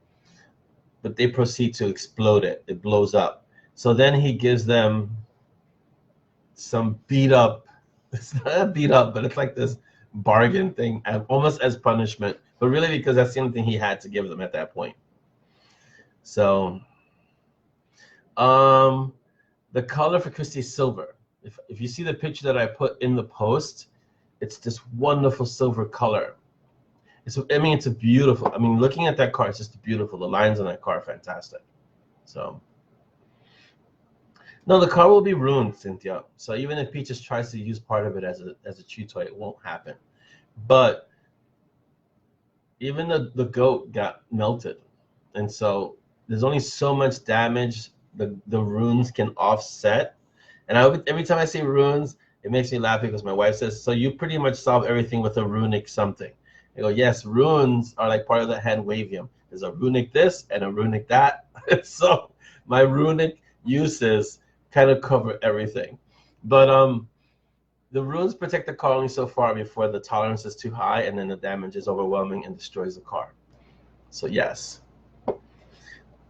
But they proceed to explode it. It blows up. So then he gives them some beat up, it's not beat up, but it's like this bargain thing, almost as punishment, but really because that's the only thing he had to give them at that point. So the color for Christie's silver. If you see the picture that I put in the post, it's this wonderful silver color. It's a beautiful, looking at that car, it's just beautiful. The lines on that car are fantastic. So no, the car will be ruined, Cynthia. So even if Peaches tries to use part of it as a chew toy, it won't happen. But even the goat got melted, and so there's only so much damage the runes can offset. And every time I say runes, it makes me laugh because my wife says, "So you pretty much solve everything with a runic something." I go, "Yes, runes are like part of the hand wavium. There's a runic this and a runic that." So my runic uses kind of cover everything, but the runes protect the car only so far before the tolerance is too high and then the damage is overwhelming and destroys the car. So yes.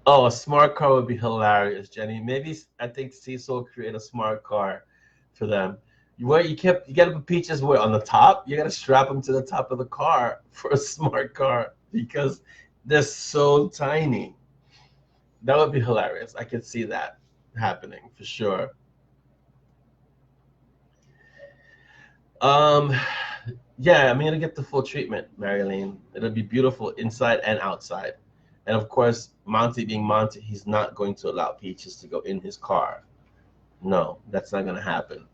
Oh, a smart car would be hilarious, Jenny. Maybe I think Cecil will create a smart car for them. You gotta put Peaches where on the top. You gotta strap them to the top of the car for a smart car because They're so tiny. That would be hilarious. I could see that happening for sure. Um, yeah, I'm gonna get the full treatment, Marilyn. It'll be beautiful inside and outside. And of course, Monty being Monty, he's not going to allow Peaches to go in his car. No, that's not gonna happen.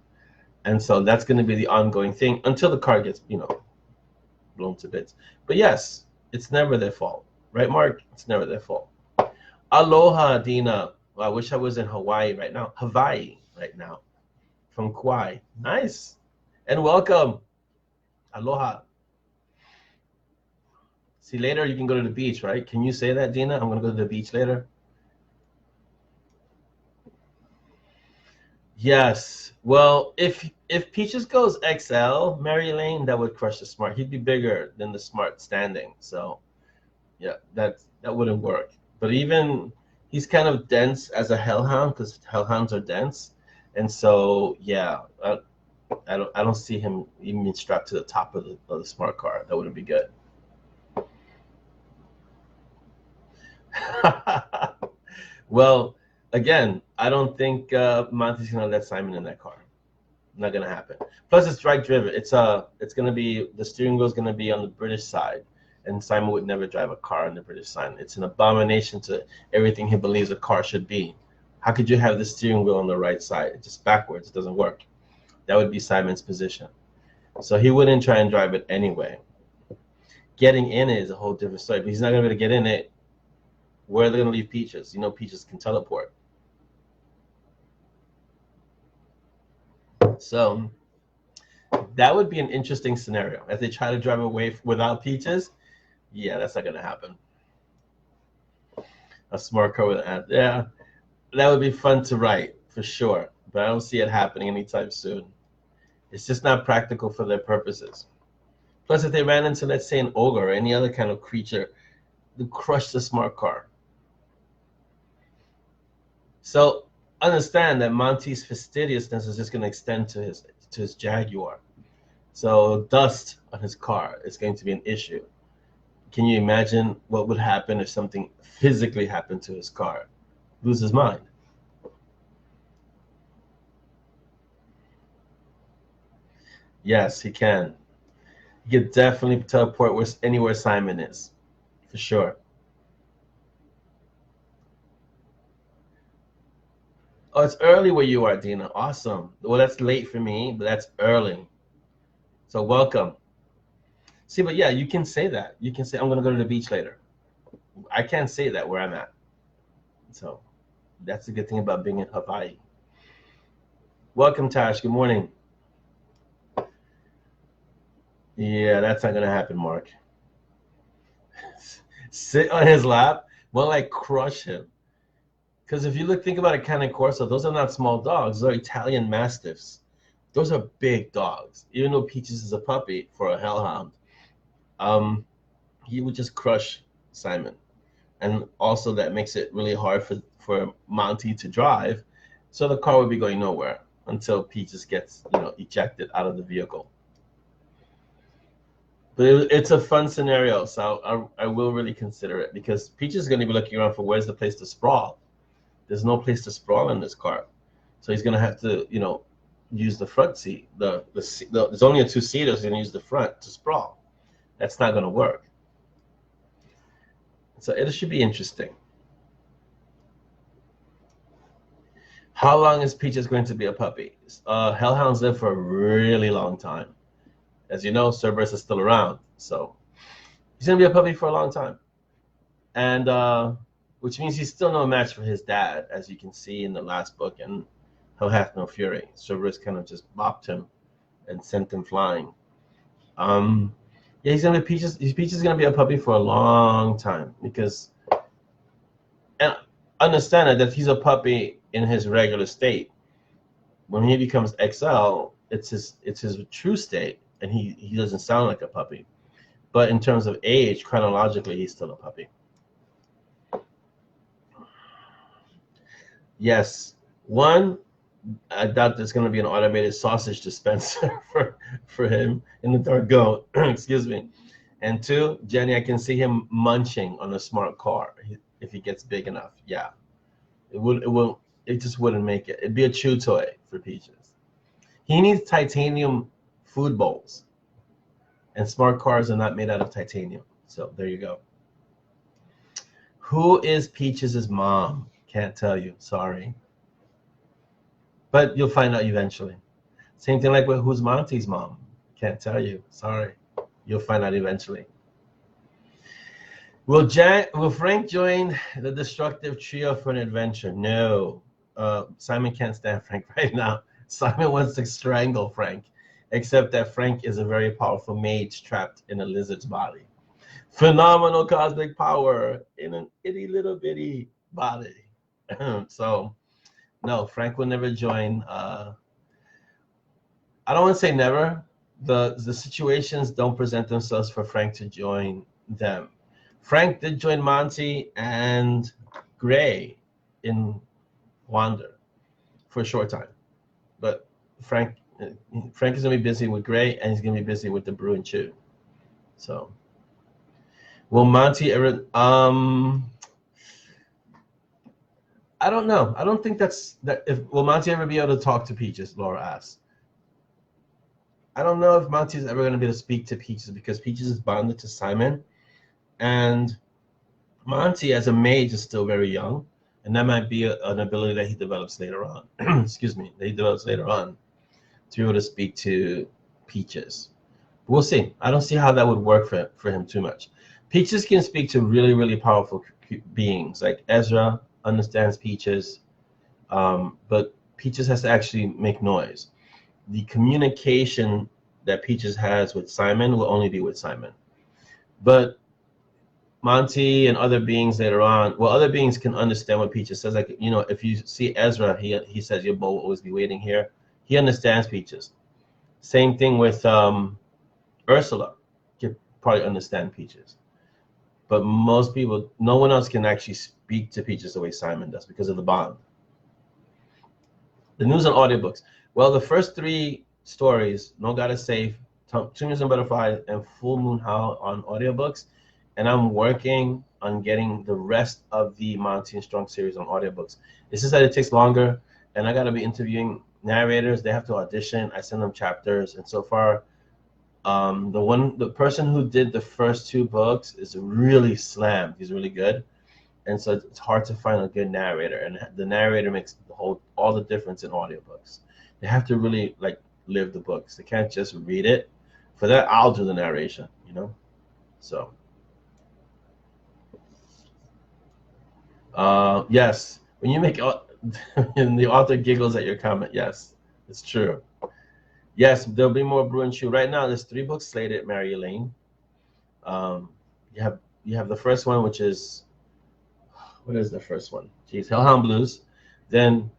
And so that's gonna be the ongoing thing until the car gets, blown to bits. But yes, it's never their fault. Right, Mark? It's never their fault. Aloha, Dina. Well, I wish I was in Hawaii right now. Hawaii right now. From Kauai. Nice. And welcome. Aloha. See, later you can go to the beach, right? Can you say that, Dina? I'm going to go to the beach later. Yes. Well, if Peaches goes XL, Mary Lane, that would crush the Smart. He'd be bigger than the Smart standing. So, yeah, that wouldn't work. But even he's kind of dense as a hellhound because hellhounds are dense. And so, yeah, I don't see him even strapped to the top of the Smart car. That wouldn't be good. Well, again, I don't think Monty's gonna let Simon in that car. Not gonna happen. Plus, it's drag driven. It's gonna be the steering wheel is gonna be on the British side, and Simon would never drive a car on the British side. It's an abomination to everything he believes a car should be. How could you have the steering wheel on the right side? It's just backwards. It doesn't work. That would be Simon's position. So he wouldn't try and drive it anyway. Getting in it is a whole different story. But he's not gonna be able to get in it. Where are they gonna leave Peaches? Peaches can teleport. So that would be an interesting scenario. If they try to drive away without Peaches, yeah, that's not gonna happen. A smart car with an app. Yeah, that would be fun to write for sure, but I don't see it happening anytime soon. It's just not practical for their purposes. Plus, if they ran into, let's say, an ogre or any other kind of creature, they crush the smart car. So understand that Monty's fastidiousness is just going to extend to his Jaguar. So dust on his car is going to be an issue. Can you imagine what would happen if something physically happened to his car? Lose his mind. Yes, he can. He could definitely teleport anywhere Simon is, for sure. Oh, it's early where you are, Dina. Awesome. Well, that's late for me, but that's early. So welcome. See, but yeah, you can say that. You can say, I'm going to go to the beach later. I can't say that where I'm at. So that's the good thing about being in Hawaii. Welcome, Tash. Good morning. Yeah, that's not going to happen, Mark. Sit on his lap? Well, like crush him. Because if you think about a Cane Corso, those are not small dogs. Those are Italian Mastiffs. Those are big dogs. Even though Peaches is a puppy for a hellhound, he would just crush Simon. And also that makes it really hard for Monty to drive. So the car would be going nowhere until Peaches gets, ejected out of the vehicle. But it's a fun scenario, so I will really consider it because Peaches is going to be looking around for where's the place to sprawl. There's no place to sprawl in this car, so he's going to have to, use the front seat. There's only a two-seater, so he's going to use the front to sprawl. That's not going to work. So it should be interesting. How long is Peaches going to be a puppy? Hellhounds live for a really long time. As you know, Cerberus is still around, so he's going to be a puppy for a long time. And which means he's still no match for his dad, as you can see in the last book, and Hell Hath No Fury. Cerberus kind of just bopped him and sent him flying. Yeah, he's going to be Peaches. Peaches is going to be a puppy for a long time because, and understand that he's a puppy in his regular state. When he becomes XL, it's his true state, and he doesn't sound like a puppy. But in terms of age, chronologically, he's still a puppy. Yes. One, I doubt there's going to be an automated sausage dispenser for him in the Dark Goat. Excuse me. And two, Jenny, I can see him munching on a smart car if he gets big enough. Yeah, it just wouldn't make it. It'd be a chew toy for Peaches. He needs titanium food bowls, and smart cars are not made out of titanium. So there you go. Who is Peaches' mom? Can't tell you. Sorry, but you'll find out eventually. Same thing like with who's Monty's mom? Can't tell you. Sorry, you'll find out eventually. Will Frank join the destructive trio for an adventure? No. Simon can't stand Frank right now. Simon wants to strangle Frank, except that Frank is a very powerful mage trapped in a lizard's body. Phenomenal cosmic power in an itty little bitty body. So, no, Frank will never join. I don't want to say never. The situations don't present themselves for Frank to join them. Frank did join Monty and Gray in Wander for a short time, but Frank is gonna be busy with Gray, and he's gonna be busy with the Brew and Chew. So, will Monty ever? I don't know. I don't think that's that. Will Monty ever be able to talk to Peaches? Laura asks. I don't know if Monty is ever going to be able to speak to Peaches because Peaches is bonded to Simon. And Monty, as a mage, is still very young, and that might be an ability that he develops later on. Excuse me, that he develops later on to be able to speak to Peaches. But we'll see. I don't see how that would work for him too much. Peaches can speak to really, really powerful beings. Like Ezra understands Peaches, but Peaches has to actually make noise. The communication that Peaches has with Simon will only be with Simon. But Monty and other beings later on, well, other beings can understand what Peaches says. Like, if you see Ezra, he says your boat will always be waiting here. He understands Peaches. Same thing with Ursula. Can probably understand Peaches. But most people, no one else can actually speak to Peaches the way Simon does because of the bond. The news and audiobooks. Well, the first 3 stories, No God is Safe, Tunes and Butterflies, and Full Moon Howl on audiobooks. And I'm working on getting the rest of the Monty and Strong series on audiobooks. It's just that it takes longer, and I got to be interviewing narrators. They have to audition. I send them chapters, and so far, the person who did the first 2 books is really slammed. He's really good, and so it's hard to find a good narrator. And the narrator makes all the difference in audiobooks. They have to really live the books. They can't just read it. For that, I'll do the narration. So. Yes, when you make and the author giggles at your comment. Yes, it's true. Yes, there'll be more Brew and Chew. Right now, there's 3 books slated, Mary Elaine. You have the first one, which is, what is the first one? Geez, Hellhound Blues. Then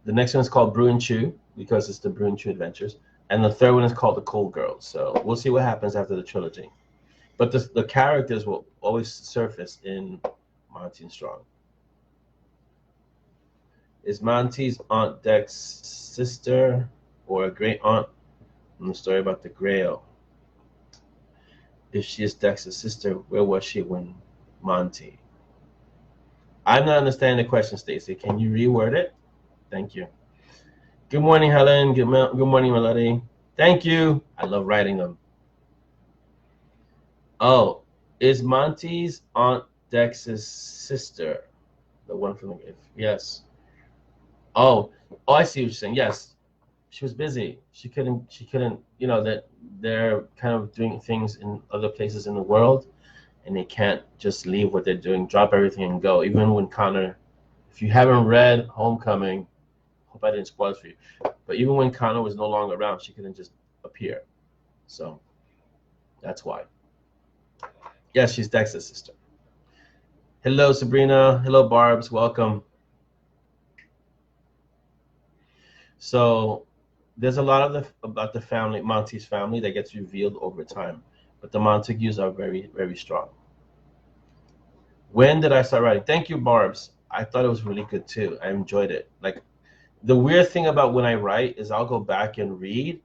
the next one is called Brew and Chew because it's the Brew and Chew Adventures. And the third one is called The Cold Girls. So we'll see what happens after the trilogy. But the characters will always surface in Monty and Strong. Is Monty's Aunt Dec's sister or a great aunt? In the story about the Grail. If she is Dex's sister, where was she when Monty? I'm not understanding the question, Stacy. Can you reword it? Thank you. Good morning, Helen. Good morning, Melody. Thank you. I love writing them. Oh, is Monty's Aunt Dex's sister the one from the gift? Yes. Oh, I see what you're saying. Yes, she was busy. She couldn't. That they're kind of doing things in other places in the world, and they can't just leave what they're doing, drop everything, and go. Even when Connor, if you haven't read Homecoming, hope I didn't spoil it for you. But even when Connor was no longer around, she couldn't just appear. So that's why. Yes, she's Dex's sister. Hello, Sabrina. Hello, Barb's. Welcome. So there's a lot about the family, Monty's family, that gets revealed over time. But the Montagues are very, very strong. When did I start writing? Thank you, Barb's. I thought it was really good too. I enjoyed it. Like, the weird thing about when I write is I'll go back and read,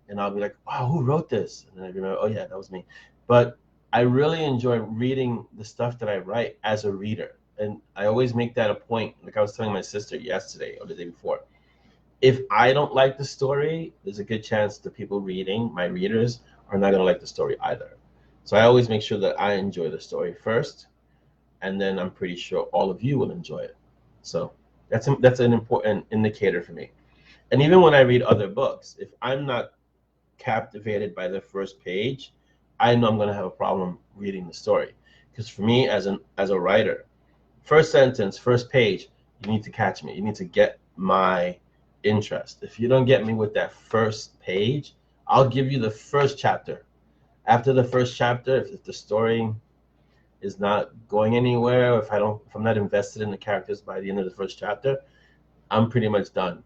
and I'll be like, wow, who wrote this? And then I remember, oh yeah, that was me. But I really enjoy reading the stuff that I write as a reader. And I always make that a point. Like I was telling my sister yesterday or the day before, if I don't like the story, there's a good chance the people reading, my readers, are not going to like the story either. So I always make sure that I enjoy the story first, and then I'm pretty sure all of you will enjoy it. So that's an important indicator for me. And even when I read other books, if I'm not captivated by the first page, I know I'm going to have a problem reading the story. Because for me, as a writer, first sentence, first page, you need to catch me. You need to get my interest. If you don't get me with that first page, I'll give you the first chapter. After the first chapter, if the story is not going anywhere, if I'm not invested in the characters by the end of the first chapter, I'm pretty much done.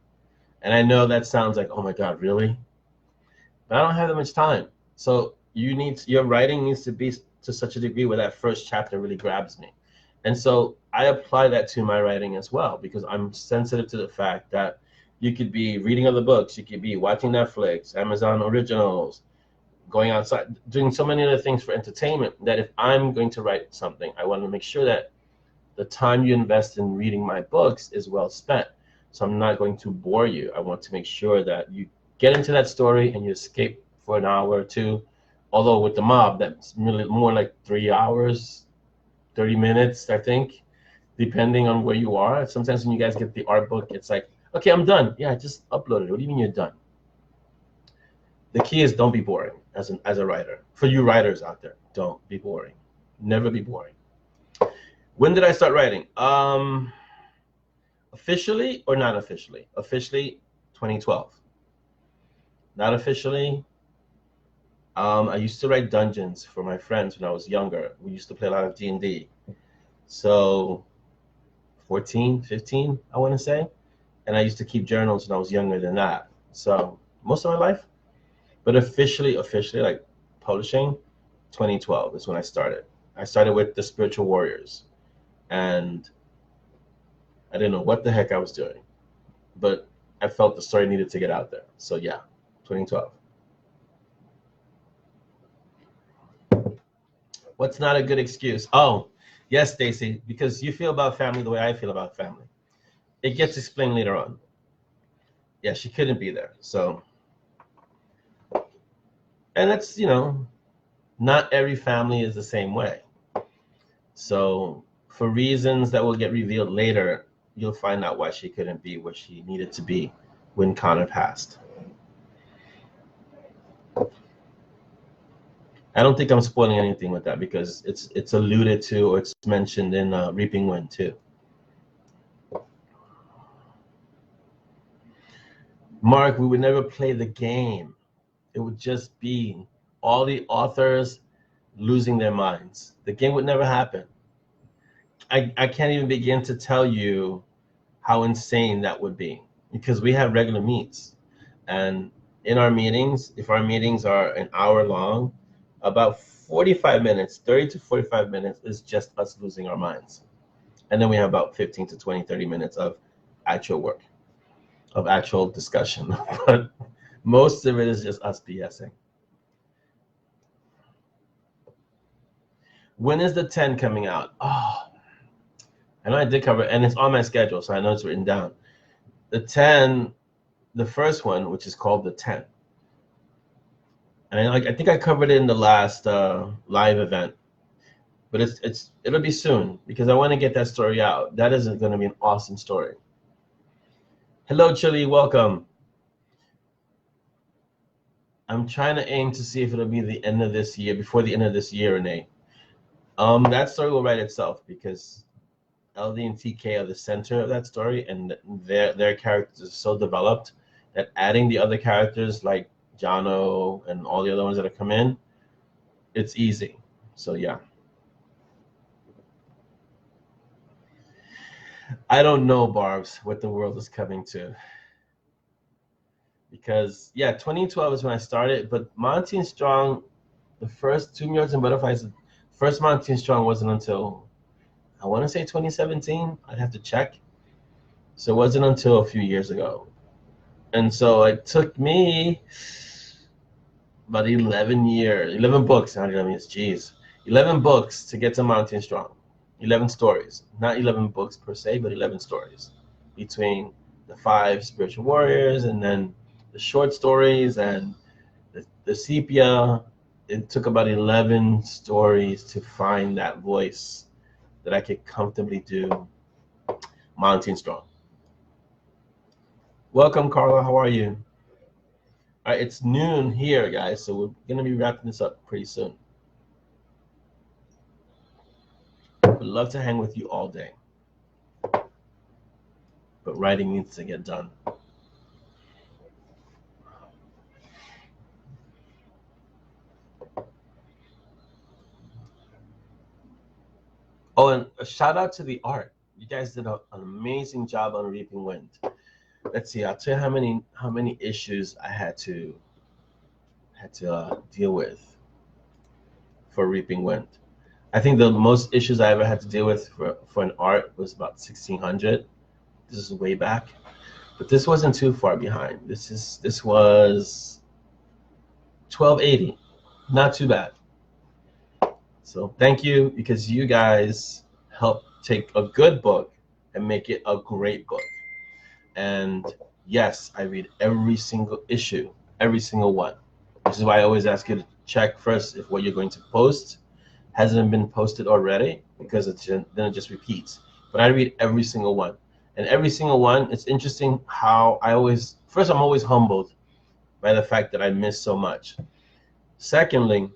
And I know that sounds like, oh my God, really? But I don't have that much time. So your writing needs to be to such a degree where that first chapter really grabs me. And so I apply that to my writing as well, because I'm sensitive to the fact that you could be reading other books, you could be watching Netflix, Amazon Originals, going outside, doing so many other things for entertainment, that if I'm going to write something, I want to make sure that the time you invest in reading my books is well spent. So I'm not going to bore you. I want to make sure that you get into that story and you escape for an hour or two. Although with the mob, that's really more like 3 hours, 30 minutes, I think, depending on where you are. Sometimes when you guys get the art book, it's like, okay, I'm done. Yeah, I just uploaded it. What do you mean you're done? The key is don't be boring as a writer. For you writers out there, don't be boring. Never be boring. When did I start writing? Officially or not officially? Officially, 2012. Not officially. I used to write dungeons for my friends when I was younger. We used to play a lot of D&D. So 14, 15, I want to say. And I used to keep journals when I was younger than that. So most of my life. But officially, like publishing, 2012 is when I started. I started with the Spiritual Warriors. And I didn't know what the heck I was doing. But I felt the story needed to get out there. So yeah, 2012. What's not a good excuse? Oh, yes, Stacy, because you feel about family the way I feel about family. It gets explained later on. Yeah, she couldn't be there. So, and it's, not every family is the same way. So for reasons that will get revealed later, you'll find out why she couldn't be where she needed to be when Connor passed. I don't think I'm spoiling anything with that because it's alluded to or it's mentioned in Reaping Wind too. Mark, we would never play the game. It would just be all the authors losing their minds. The game would never happen. I can't even begin to tell you how insane that would be because we have regular meets. And in our meetings, if our meetings are an hour long, about 45 minutes, 30 to 45 minutes is just us losing our minds. And then we have about 15 to 20, 30 minutes of actual work, of actual discussion. But most of it is just us BSing. When is the 10 coming out? Oh, I know I did cover it, and it's on my schedule, so I know it's written down. The 10, the first one, which is called the 10. And I think I covered it in the last live event, but it'll be soon because I want to get that story out. That is going to be an awesome story. Hello, Chili, welcome. I'm trying to aim to see if it'll be the end of this year, before the end of this year, Renee. That story will write itself because LD and TK are the center of that story, and their characters are so developed that adding the other characters like Jono and all the other ones that have come in, it's easy. So yeah. I don't know, Barbs, what the world is coming to. Because, yeah, 2012 is when I started, but Monty and Strong, the first 2 Mutants and Butterflies, first Monty and Strong wasn't until, I want to say 2017. I'd have to check. So it wasn't until a few years ago. And so it took me about 11 books, not 11 years, geez. 11 books to get to Monty and Strong. 11 stories. Not 11 books per se, but 11 stories. Between the 5 spiritual warriors and then the short stories and the sepia. It took about 11 stories to find that voice that I could comfortably do Monty and Strong. Welcome, Carla. How are you? All right, it's noon here, guys, so we're going to be wrapping this up pretty soon. Would love to hang with you all day, but writing needs to get done. Oh, and a shout out to the art. You guys did an amazing job on Reaping Wind. Let's see. I'll tell you how many issues I had to deal with for Reaping Wind. I think the most issues I ever had to deal with for an art was about 1600. This is way back, but this wasn't too far behind. This was 1280. Not too bad. So thank you, because you guys help take a good book and make it a great book. And yes, I read every single issue, every single one. This is why I always ask you to check first if what you're going to post hasn't been posted already, because then it just repeats. But I read every single one. And every single one, it's interesting how I'm always humbled by the fact that I miss so much. Secondly,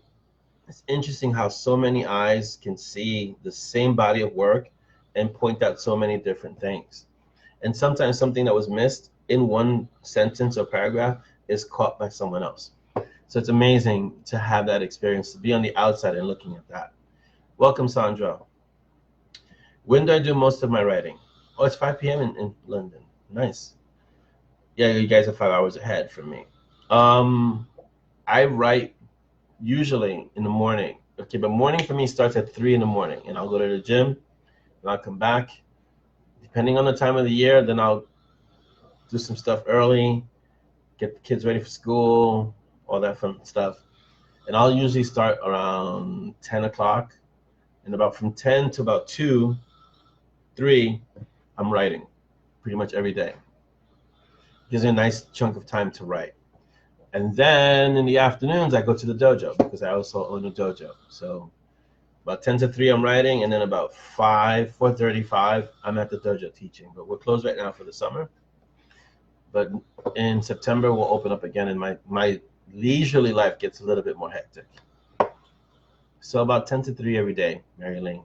it's interesting how so many eyes can see the same body of work and point out so many different things. And sometimes something that was missed in one sentence or paragraph is caught by someone else. So it's amazing to have that experience, to be on the outside and looking at that. Welcome, Sandra. When do I do most of my writing? Oh, it's 5 p.m. in London. Nice. Yeah, you guys are 5 hours ahead from me. I write usually in the morning. Okay, but morning for me starts at 3 in the morning, and I'll go to the gym, and I'll come back. Depending on the time of the year, then I'll do some stuff early, get the kids ready for school, all that fun stuff. And I'll usually start around 10 o'clock, and about from 10 to about 2, 3, I'm writing pretty much every day. Gives me a nice chunk of time to write. And then in the afternoons, I go to the dojo, because I also own a dojo. So about 10 to 3, I'm writing, and then about 4:35, I'm at the dojo teaching. But we're closed right now for the summer. But in September, we'll open up again, and my leisurely life gets a little bit more hectic. So about 10 to 3 every day, Mary Lane.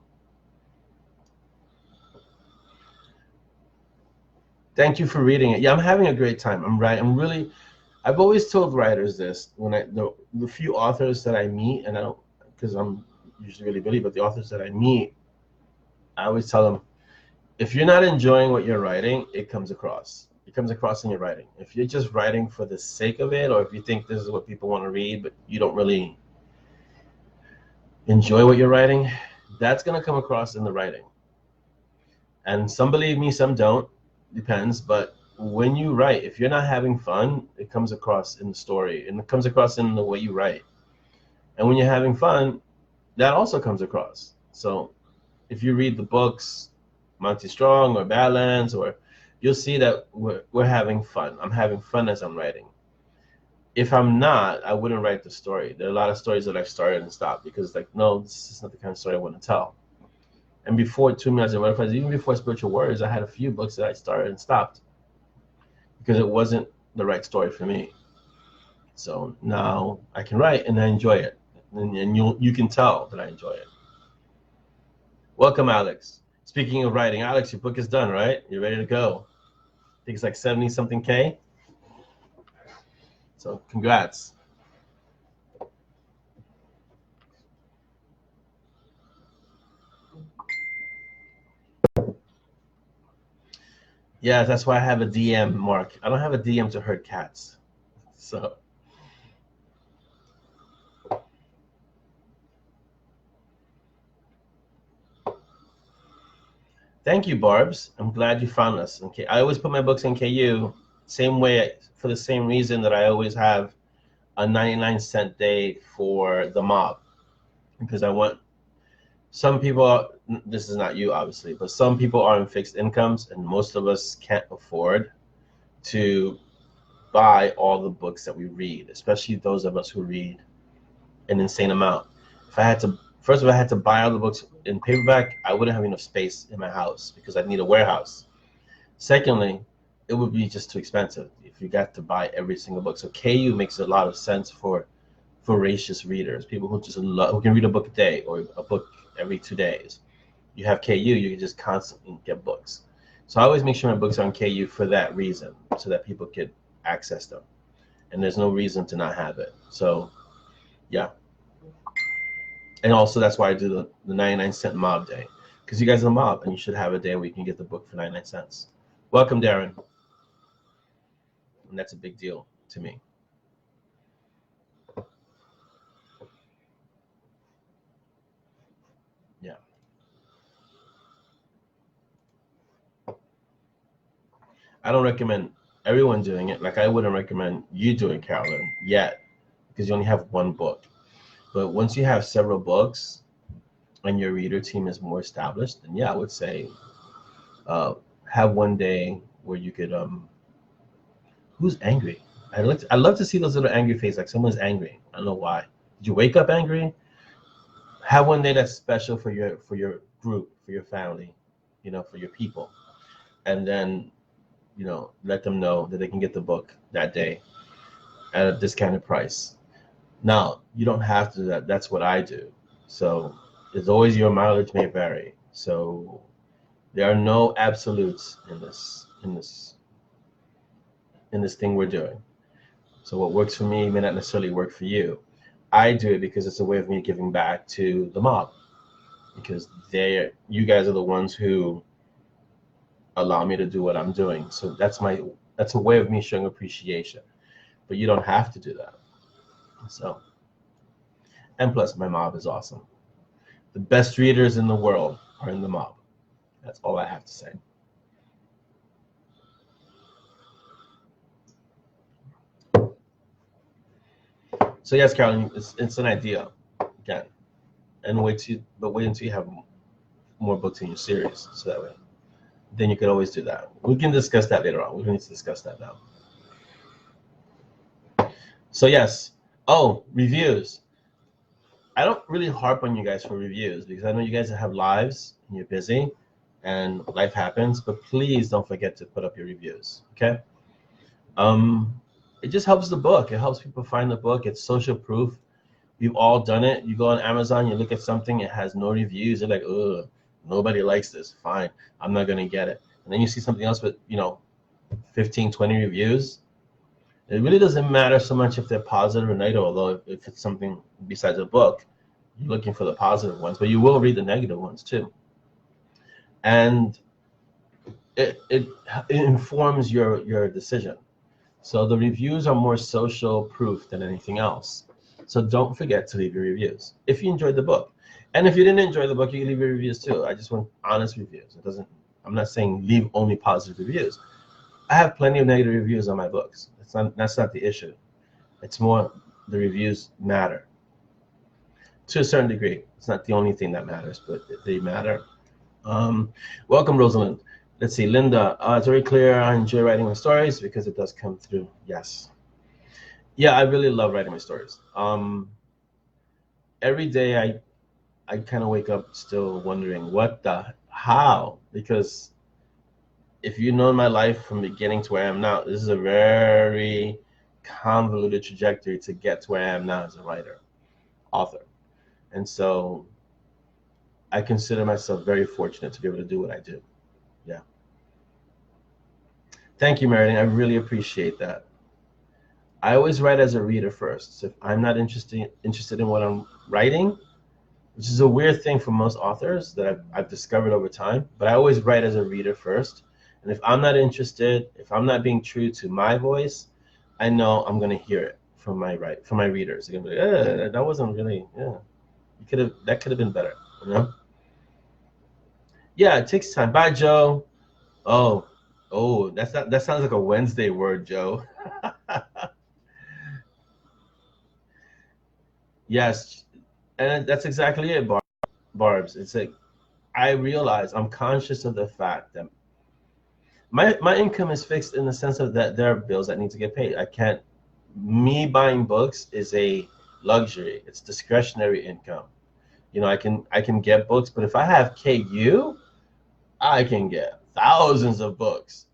Thank you for reading it. Yeah, I'm having a great time. I've always told writers this, when the few authors that I meet, and I don't, because I'm usually really busy, but the authors that I meet, I always tell them, if you're not enjoying what you're writing, it comes across. It comes across in your writing. If you're just writing for the sake of it, or if you think this is what people want to read, but you don't really enjoy what you're writing, that's going to come across in the writing. And some believe me, some don't. Depends. But when you write, if you're not having fun, it comes across in the story, and it comes across in the way you write. And when you're having fun, that also comes across. So if you read the books, Monty Strong or Badlands, or you'll see that we're having fun. I'm having fun as I'm writing. If I'm not, I wouldn't write the story. There are a lot of stories that I've started and stopped because, like, no, this is not the kind of story I want to tell. And before 2 Minutes of Butterflies, even before Spiritual Warriors, I had a few books that I started and stopped because it wasn't the right story for me. So now I can write and I enjoy it, and you can tell that I enjoy it. Welcome, Alex. Speaking of writing, Alex, your book is done, right? You're ready to go. I think it's like 70-something K. So congrats. Yeah, that's why I have a DM, Mark. I don't have a DM to hurt cats. So thank you, Barbs. I'm glad you found us. Okay, I always put my books in KU, same way, for the same reason that I always have a 99-cent day for the mob, because I want some people are, this is not you obviously, but some people are on fixed incomes, and most of us can't afford to buy all the books that we read, especially those of us who read an insane amount. If I had to, first of all, I had to buy all the books in paperback, I wouldn't have enough space in my house because I'd need a warehouse. Secondly, it would be just too expensive if you got to buy every single book. So KU makes a lot of sense for voracious readers, people who just love, who can read a book a day or a book every 2 days. You have KU, you can just constantly get books. So I always make sure my books are on KU for that reason, so that people could access them. And there's no reason to not have it. So yeah. And also that's why I do the 99-cent mob day. Because you guys are a mob, and you should have a day where you can get the book for 99 cents. Welcome, Darren. And that's a big deal to me. Yeah. I don't recommend everyone doing it. Like I wouldn't recommend you doing Carolyn yet, because you only have one book. But once you have several books and your reader team is more established, then yeah, I would say have one day where you could who's angry? I'd love to see those little angry faces, like someone's angry. I don't know why. Did you wake up angry? Have one day that's special for your group, for your family, for your people. And then, let them know that they can get the book that day at a discounted price. Now, you don't have to do that. That's what I do. So it's always your mileage may vary. So there are no absolutes in this thing we're doing. So what works for me may not necessarily work for you. I do it because it's a way of me giving back to the mob, because you guys are the ones who allow me to do what I'm doing. So that's a way of me showing appreciation. But you don't have to do that. So, and plus my mob is awesome. The best readers in the world are in the mob. That's all I have to say. So yes, Carolyn, it's an idea, again, and wait until you have more books in your series, so that way, then you could always do that. We can discuss that later on. We don't need to discuss that now. So yes, reviews. I don't really harp on you guys for reviews because I know you guys have lives and you're busy and life happens, but please don't forget to put up your reviews, okay? It just helps the book. It helps people find the book. It's social proof. We've all done it. You go on Amazon, you look at something, it has no reviews. You're like, ugh, nobody likes this. Fine, I'm not gonna get it. And then you see something else with 15, 20 reviews. It really doesn't matter so much if they're positive or negative, although if it's something besides a book, you're looking for the positive ones, but you will read the negative ones too. And it informs your decision. So the reviews are more social proof than anything else. So don't forget to leave your reviews if you enjoyed the book. And if you didn't enjoy the book, you can leave your reviews too. I just want honest reviews. I'm not saying leave only positive reviews. I have plenty of negative reviews on my books. That's not the issue. It's more the reviews matter. To a certain degree. It's not the only thing that matters, but they matter. Welcome, Rosalind. Let's see, Linda. It's very clear I enjoy writing my stories because it does come through. Yes. Yeah, I really love writing my stories. Every day I kind of wake up still wondering how, because if you know my life from beginning to where I am now, this is a very convoluted trajectory to get to where I am now as a writer, author. And so I consider myself very fortunate to be able to do what I do. Yeah. Thank you, Meredith. I really appreciate that. I always write as a reader first. So if I'm not interested in what I'm writing, which is a weird thing for most authors that I've discovered over time, but I always write as a reader first. And if I'm not interested, if I'm not being true to my voice, I know I'm gonna hear it from my readers. They're gonna be like, that wasn't really, that could have been better, Yeah, it takes time. Bye, Joe. Oh, that sounds like a Wednesday word, Joe. Yes, and that's exactly it, Barbs, it's like I realize I'm conscious of the fact that my income is fixed in the sense of that there are bills that need to get paid. I can't. Me buying books is a luxury. It's discretionary income. I can get books, but if I have KU, I can get thousands of books.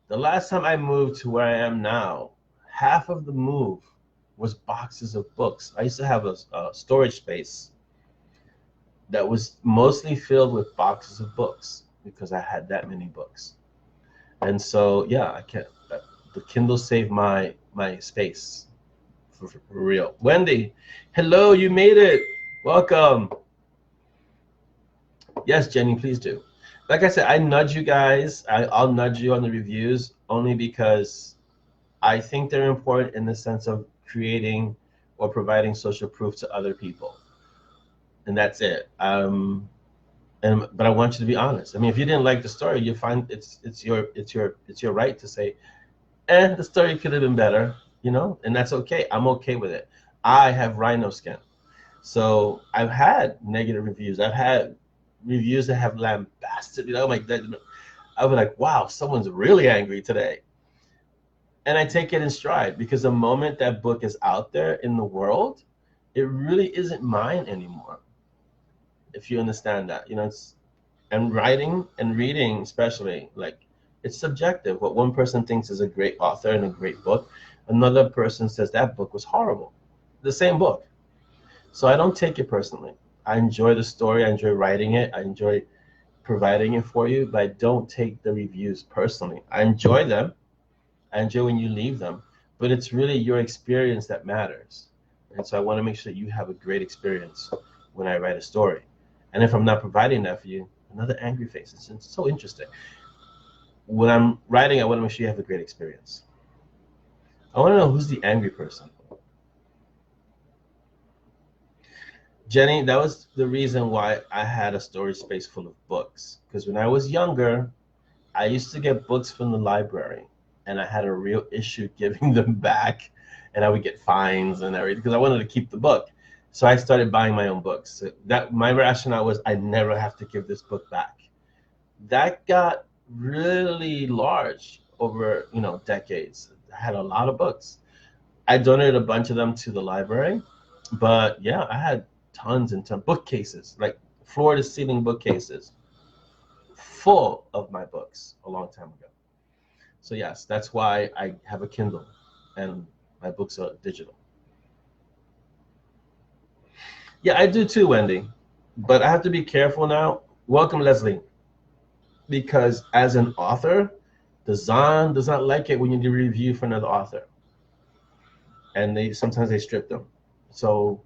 The last time I moved to where I am now, half of the move was boxes of books. I used to have a storage space that was mostly filled with boxes of books because I had that many books. And so, yeah, I can't. The Kindle saved my space for real. Wendy, hello, you made it. Welcome. Yes, Jenny, please do. Like I said, I nudge you guys. I'll nudge you on the reviews only because I think they're important in the sense of creating or providing social proof to other people, and that's it. But I want you to be honest. I mean, if you didn't like the story, you find it's your right to say, the story could have been better, and that's okay. I'm okay with it. I have rhino skin, so I've had negative reviews. I've had reviews that have lambasted, like that. I was like, wow, someone's really angry today. And I take it in stride because the moment that book is out there in the world, it really isn't mine anymore. If you understand that, and writing and reading especially, like, it's subjective. What one person thinks is a great author and a great book, another person says that book was horrible. The same book. So I don't take it personally. I enjoy the story. I enjoy writing it. I enjoy providing it for you, but I don't take the reviews personally. I enjoy them. I enjoy when you leave them, but it's really your experience that matters. And so I want to make sure that you have a great experience when I write a story. And if I'm not providing that for you, another angry face. It's so interesting. When I'm writing, I want to make sure you have a great experience. I want to know who's the angry person. Jenny, that was the reason why I had a storage space full of books. Because when I was younger, I used to get books from the library, and I had a real issue giving them back, and I would get fines and everything because I wanted to keep the book. So I started buying my own books. So that my rationale was I never have to give this book back. That got really large over decades. I had a lot of books. I donated a bunch of them to the library, but yeah, I had tons and tons bookcases, like floor to ceiling bookcases full of my books a long time ago. So yes, that's why I have a Kindle and my books are digital. Yeah, I do too, Wendy, but I have to be careful now. Welcome, Leslie. Because as an author, the Zahn does not like it when you do review for another author. And sometimes they strip them. So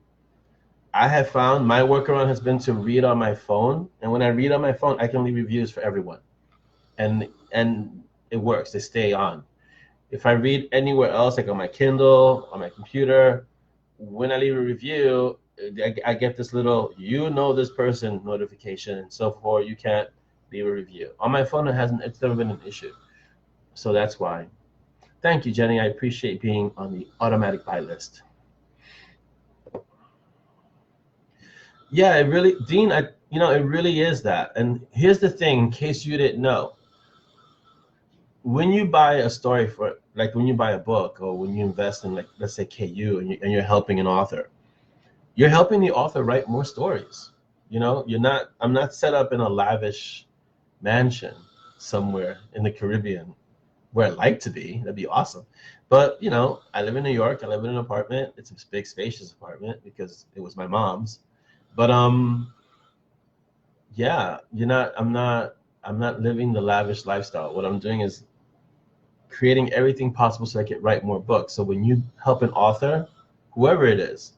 I have found my workaround has been to read on my phone. And when I read on my phone, I can leave reviews for everyone. And it works. They stay on. If I read anywhere else, like on my Kindle, on my computer, when I leave a review, I get this little, this person notification, and so forth. You can't leave a review. On my phone, it's never been an issue. So that's why. Thank you, Jenny. I appreciate being on the automatic buy list. Yeah, it really, Dean, it really is that. And here's the thing, in case you didn't know. When you buy a story when you buy a book or when you invest in, like, let's say KU, and you're helping an author, you're helping the author write more stories. I'm not set up in a lavish mansion somewhere in the Caribbean where I'd like to be. That'd be awesome. But, I live in New York. I live in an apartment. It's a big, spacious apartment because it was my mom's. But yeah, I'm not living the lavish lifestyle. What I'm doing is creating everything possible so I can write more books. So when you help an author, whoever it is,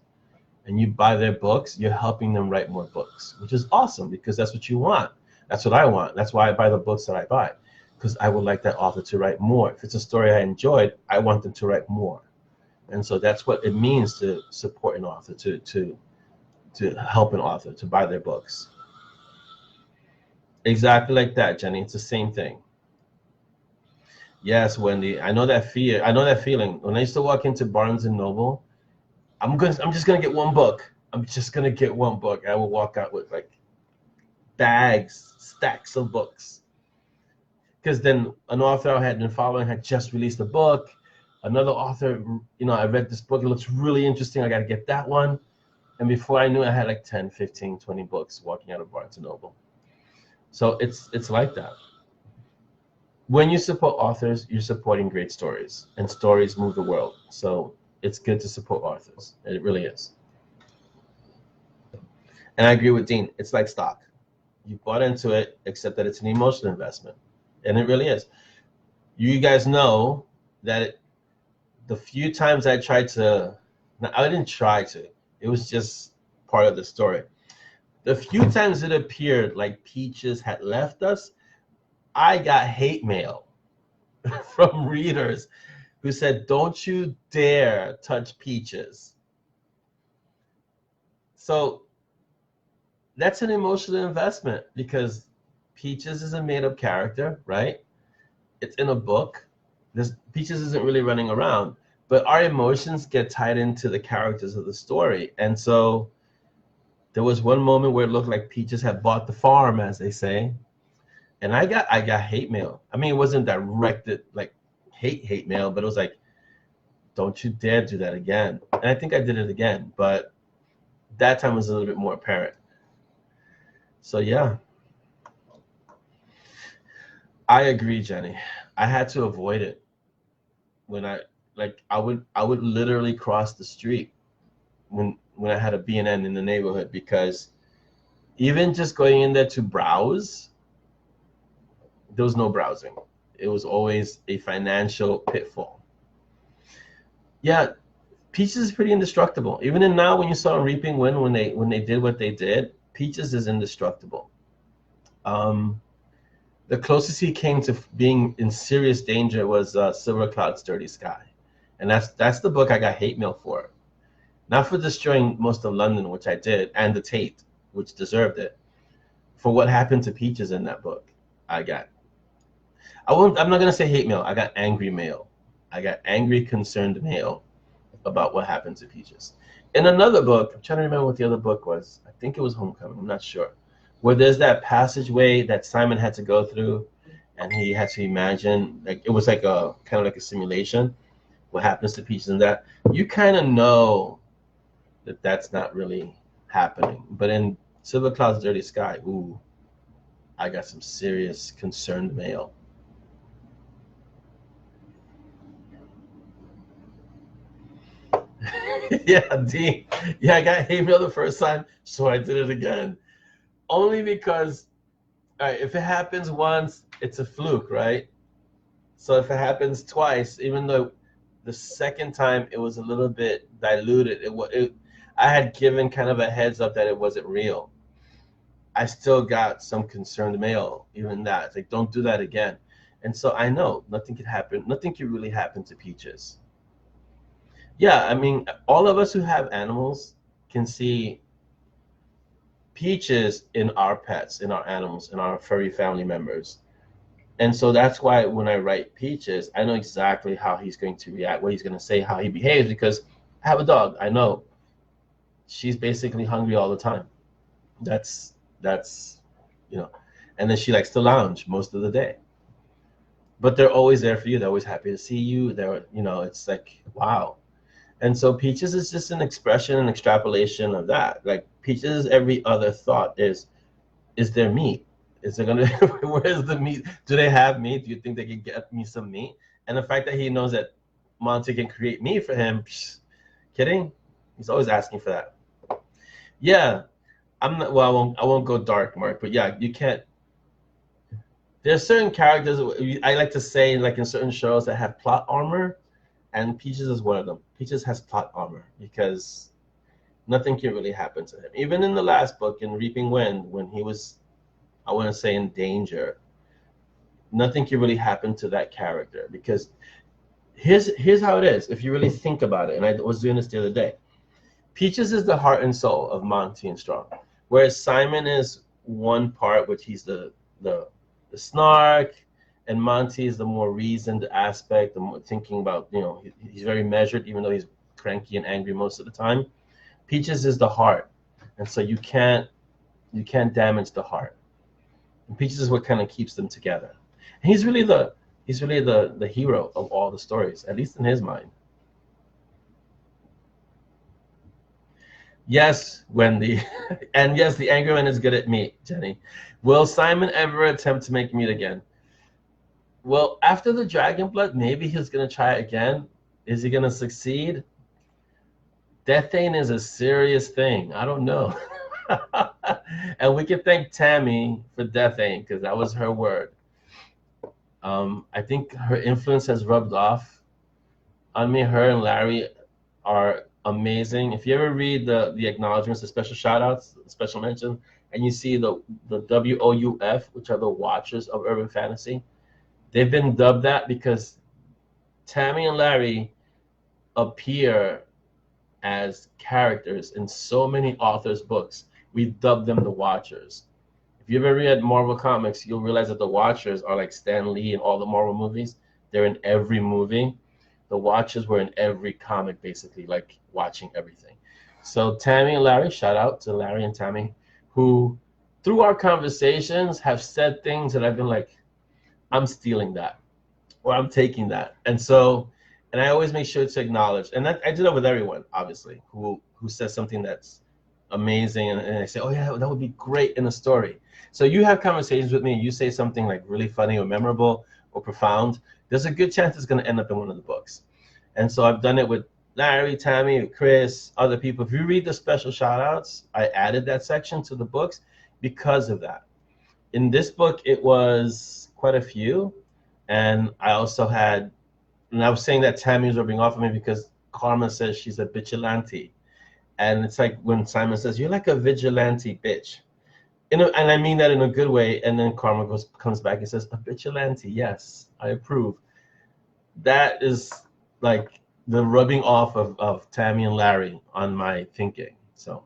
and you buy their books, you're helping them write more books, which is awesome because that's what you want. That's what I want. That's why I buy the books that I buy, because I would like that author to write more. If it's a story I enjoyed, I want them to write more. And so that's what it means to support an author, to help an author, to buy their books. Exactly like that, Jenny. It's the same thing. Yes, Wendy. I know that fear. I know that feeling. When I used to walk into Barnes and Noble, I'm just gonna get one book. I'm just gonna get one book. I will walk out with like stacks of books. Because then an author I had been following had just released a book. Another author, I read this book, it looks really interesting, I got to get that one. And before I knew it, I had like 10, 15, 20 books walking out of Barnes & Noble. So it's like that. When you support authors, you're supporting great stories, and stories move the world. So it's good to support authors. It really is. And I agree with Dean. It's like stock. You bought into it, except that it's an emotional investment. And it really is. You guys know that the few times I tried to, I didn't try to, it was just part of the story. The few times it appeared like Peaches had left us, I got hate mail from readers who said, don't you dare touch Peaches. So that's an emotional investment because Peaches is a made-up character, right? It's in a book. Peaches isn't really running around, but our emotions get tied into the characters of the story. And so there was one moment where it looked like Peaches had bought the farm, as they say. And I got hate mail. I mean, it wasn't directed like hate mail, but it was like, don't you dare do that again. And I think I did it again, but that time was a little bit more apparent. So yeah, I agree, Jenny. I had to avoid it when I would literally cross the street when I had a B&N in the neighborhood, because even just going in there to browse, there was no browsing. It was always a financial pitfall. Yeah, Peaches is pretty indestructible. Even in now, when you saw Reaping Wind, when they did what they did, Peaches is indestructible. The closest he came to being in serious danger was Silver Cloud's Dirty Sky. And that's the book I got hate mail for. Not for destroying most of London, which I did, and the Tate, which deserved it. For what happened to Peaches in that book, I'm not going to say hate mail. I got angry mail. I got angry, concerned mail about what happened to Peaches. In another book, I'm trying to remember what the other book was. I think it was Homecoming. I'm not sure. Where there's that passageway that Simon had to go through, and he had to imagine, like it was like a kind of like a simulation. What happens to Peaches in that? You kind of know that that's not really happening. But in Silver Cloud's Dirty Sky, ooh, I got some serious concerned mail. Yeah, Dean. Yeah, I got hate mail the first time, so I did it again. Only because, all right, if it happens once, it's a fluke, right? So if it happens twice, even though the second time it was a little bit diluted, I had given kind of a heads up that it wasn't real. I still got some concerned mail, even that. It's like, don't do that again. And so I know nothing could happen. Nothing could really happen to Peaches. Yeah, I mean, all of us who have animals can see Peaches in our pets, in our animals, in our furry family members. And so that's why when I write Peaches, I know exactly how he's going to react, what he's going to say, how he behaves, because I have a dog. I know she's basically hungry all the time. That's and then she likes to lounge most of the day. But they're always there for you. They're always happy to see you. It's like, wow. And so Peaches is just an expression and extrapolation of that. Like Peaches, every other thought is there meat? Is there gonna where's the meat? Do they have meat? Do you think they can get me some meat? And the fact that he knows that Monty can create meat for him, kidding? He's always asking for that. Yeah. I'm not well, I won't go dark, Mark, but yeah, you can't. There's certain characters I like to say, like in certain shows, that have plot armor, and Peaches is one of them. Peaches has plot armor because nothing can really happen to him. Even in the last book, in Reaping Wind, when he was, I want to say, in danger, nothing can really happen to that character because here's how it is. If you really think about it, and I was doing this the other day, Peaches is the heart and soul of Monty and Strong, whereas Simon is one part, which he's the snark, and Monty is the more reasoned aspect, the more thinking about, he's very measured, even though he's cranky and angry most of the time. Peaches is the heart, and so you can't damage the heart. And Peaches is what kind of keeps them together. And he's really the hero of all the stories, at least in his mind. Yes, Wendy. And yes, the angry one is good at meat, Jenny. Will Simon ever attempt to make meat again? Well, after the Dragon Blood, maybe he's going to try again. Is he going to succeed? Deathane is a serious thing. I don't know. And we can thank Tammy for Deathane because that was her word. I think her influence has rubbed off on me. Her and Larry are amazing. If you ever read the acknowledgments, the special shout outs, special mentions, and you see the WOUF, which are the Watchers of Urban Fantasy, they've been dubbed that because Tammy and Larry appear as characters in so many authors' books. We dub them the Watchers. If you ever read Marvel Comics, you'll realize that the Watchers are like Stan Lee in all the Marvel movies. They're in every movie. The Watchers were in every comic, basically, like watching everything. So Tammy and Larry, shout out to Larry and Tammy, who through our conversations have said things that I've been like, I'm stealing that, or I'm taking that. And I always make sure to acknowledge, and that, I do that with everyone, obviously, who says something that's amazing, and I say, oh yeah, that would be great in a story. So you have conversations with me, you say something like really funny or memorable or profound, there's a good chance it's going to end up in one of the books. And so I've done it with Larry, Tammy, Chris, other people. If you read the special shout outs, I added that section to the books because of that. In this book, it was quite a few. And I also had, and I was saying that Tammy was rubbing off on me because Karma says she's a vigilante. And it's like when Simon says, you're like a vigilante bitch. And I mean that in a good way. And then Karma comes back and says, a vigilante, yes, I approve. That is like the rubbing off of Tammy and Larry on my thinking. So,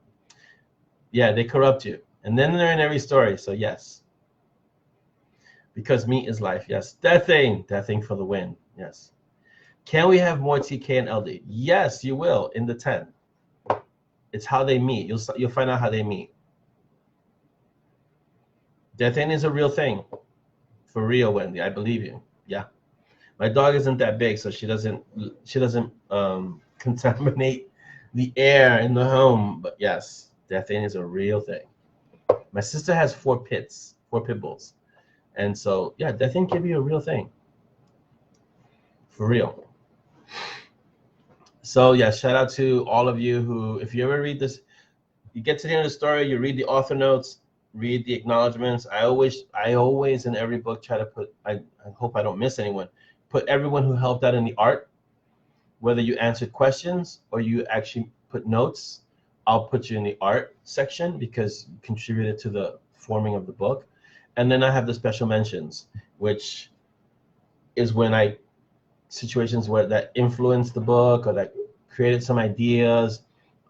yeah, they corrupt you. And then they're in every story, so yes. Because meat is life, yes. Deathing for the win, yes. Can we have more TK and LD? Yes, you will in the 10. It's how they meet. You'll find out how they meet. Deathane is a real thing. For real, Wendy, I believe you. Yeah. My dog isn't that big, so she doesn't contaminate the air in the home. But yes, Deathane is a real thing. My sister has 4 pit bulls. And so, yeah, Deathane can be a real thing. For real. So, yeah, shout out to all of you who, if you ever read this, you get to the end of the story, you read the author notes, read the acknowledgments. I always in every book try to put, I hope I don't miss anyone, put everyone who helped out in the art, whether you answered questions or you actually put notes, I'll put you in the art section because you contributed to the forming of the book. And then I have the special mentions, which is when situations where that influenced the book or that created some ideas,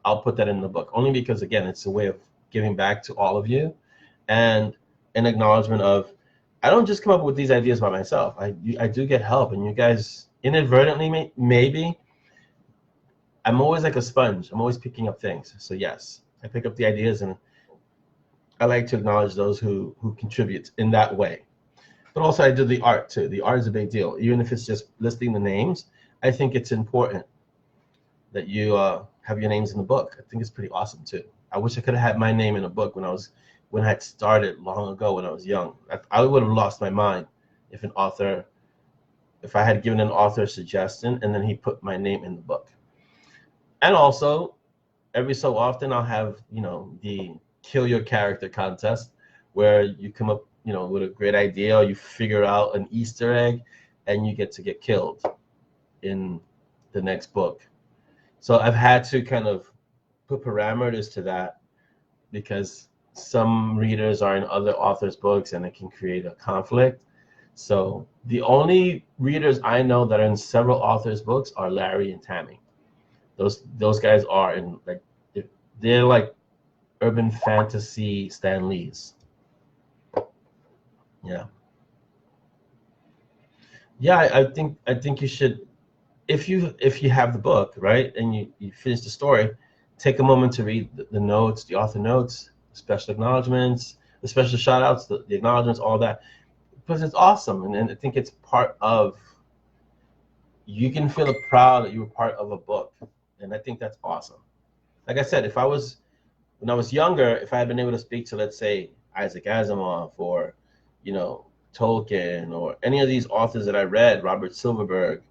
I'll put that in the book. Only because, again, it's a way of giving back to all of you and an acknowledgement of, I don't just come up with these ideas by myself. I do get help, and you guys inadvertently, maybe, I'm always like a sponge. I'm always picking up things. So yes, I pick up the ideas, and I like to acknowledge those who contribute in that way. But also I do the art too. The art is a big deal. Even if it's just listing the names, I think it's important that you have your names in the book. I think it's pretty awesome too. I wish I could have had my name in a book when I had started long ago when I was young. I would have lost my mind if I had given an author a suggestion and then he put my name in the book. And also, every so often I'll have, the kill your character contest where you come up, with a great idea or you figure out an Easter egg and you get to get killed in the next book. So I've had to kind of put parameters to that because some readers are in other authors' books and it can create a conflict. So the only readers I know that are in several authors' books are Larry and Tammy. Those guys are in they're like urban fantasy Stan Lees. Yeah, I think you should, if you have the book, right, and you finish the story, take a moment to read the notes, the author notes, special acknowledgments, the special shout outs, the acknowledgments, all that, because it's awesome. And I think it's part of, you can feel proud that you were part of a book. And I think that's awesome. Like I said, when I was younger, if I had been able to speak to, let's say, Isaac Asimov or, Tolkien or any of these authors that I read, Robert Silverberg,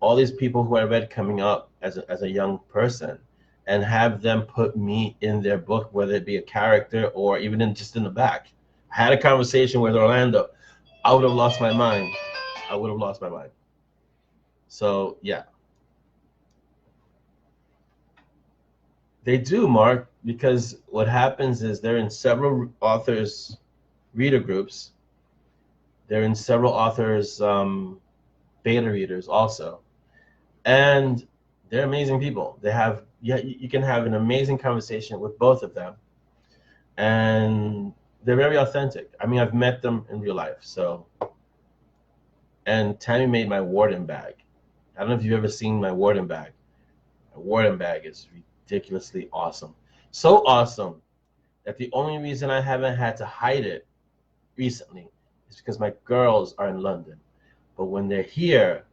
all these people who I read coming up as a young person, and have them put me in their book, whether it be a character or even just in the back. I had a conversation with Orlando. I would have lost my mind. I would have lost my mind. So, yeah. They do, Mark, because what happens is they're in several authors' reader groups. They're in several authors' beta readers also. And they're amazing people. They have, you can have an amazing conversation with both of them. And they're very authentic. I mean, I've met them in real life. So, and Tammy made my Warden bag. I don't know if you've ever seen my Warden bag. My Warden bag is ridiculously awesome. So awesome that the only reason I haven't had to hide it recently is because my girls are in London. But when they're here,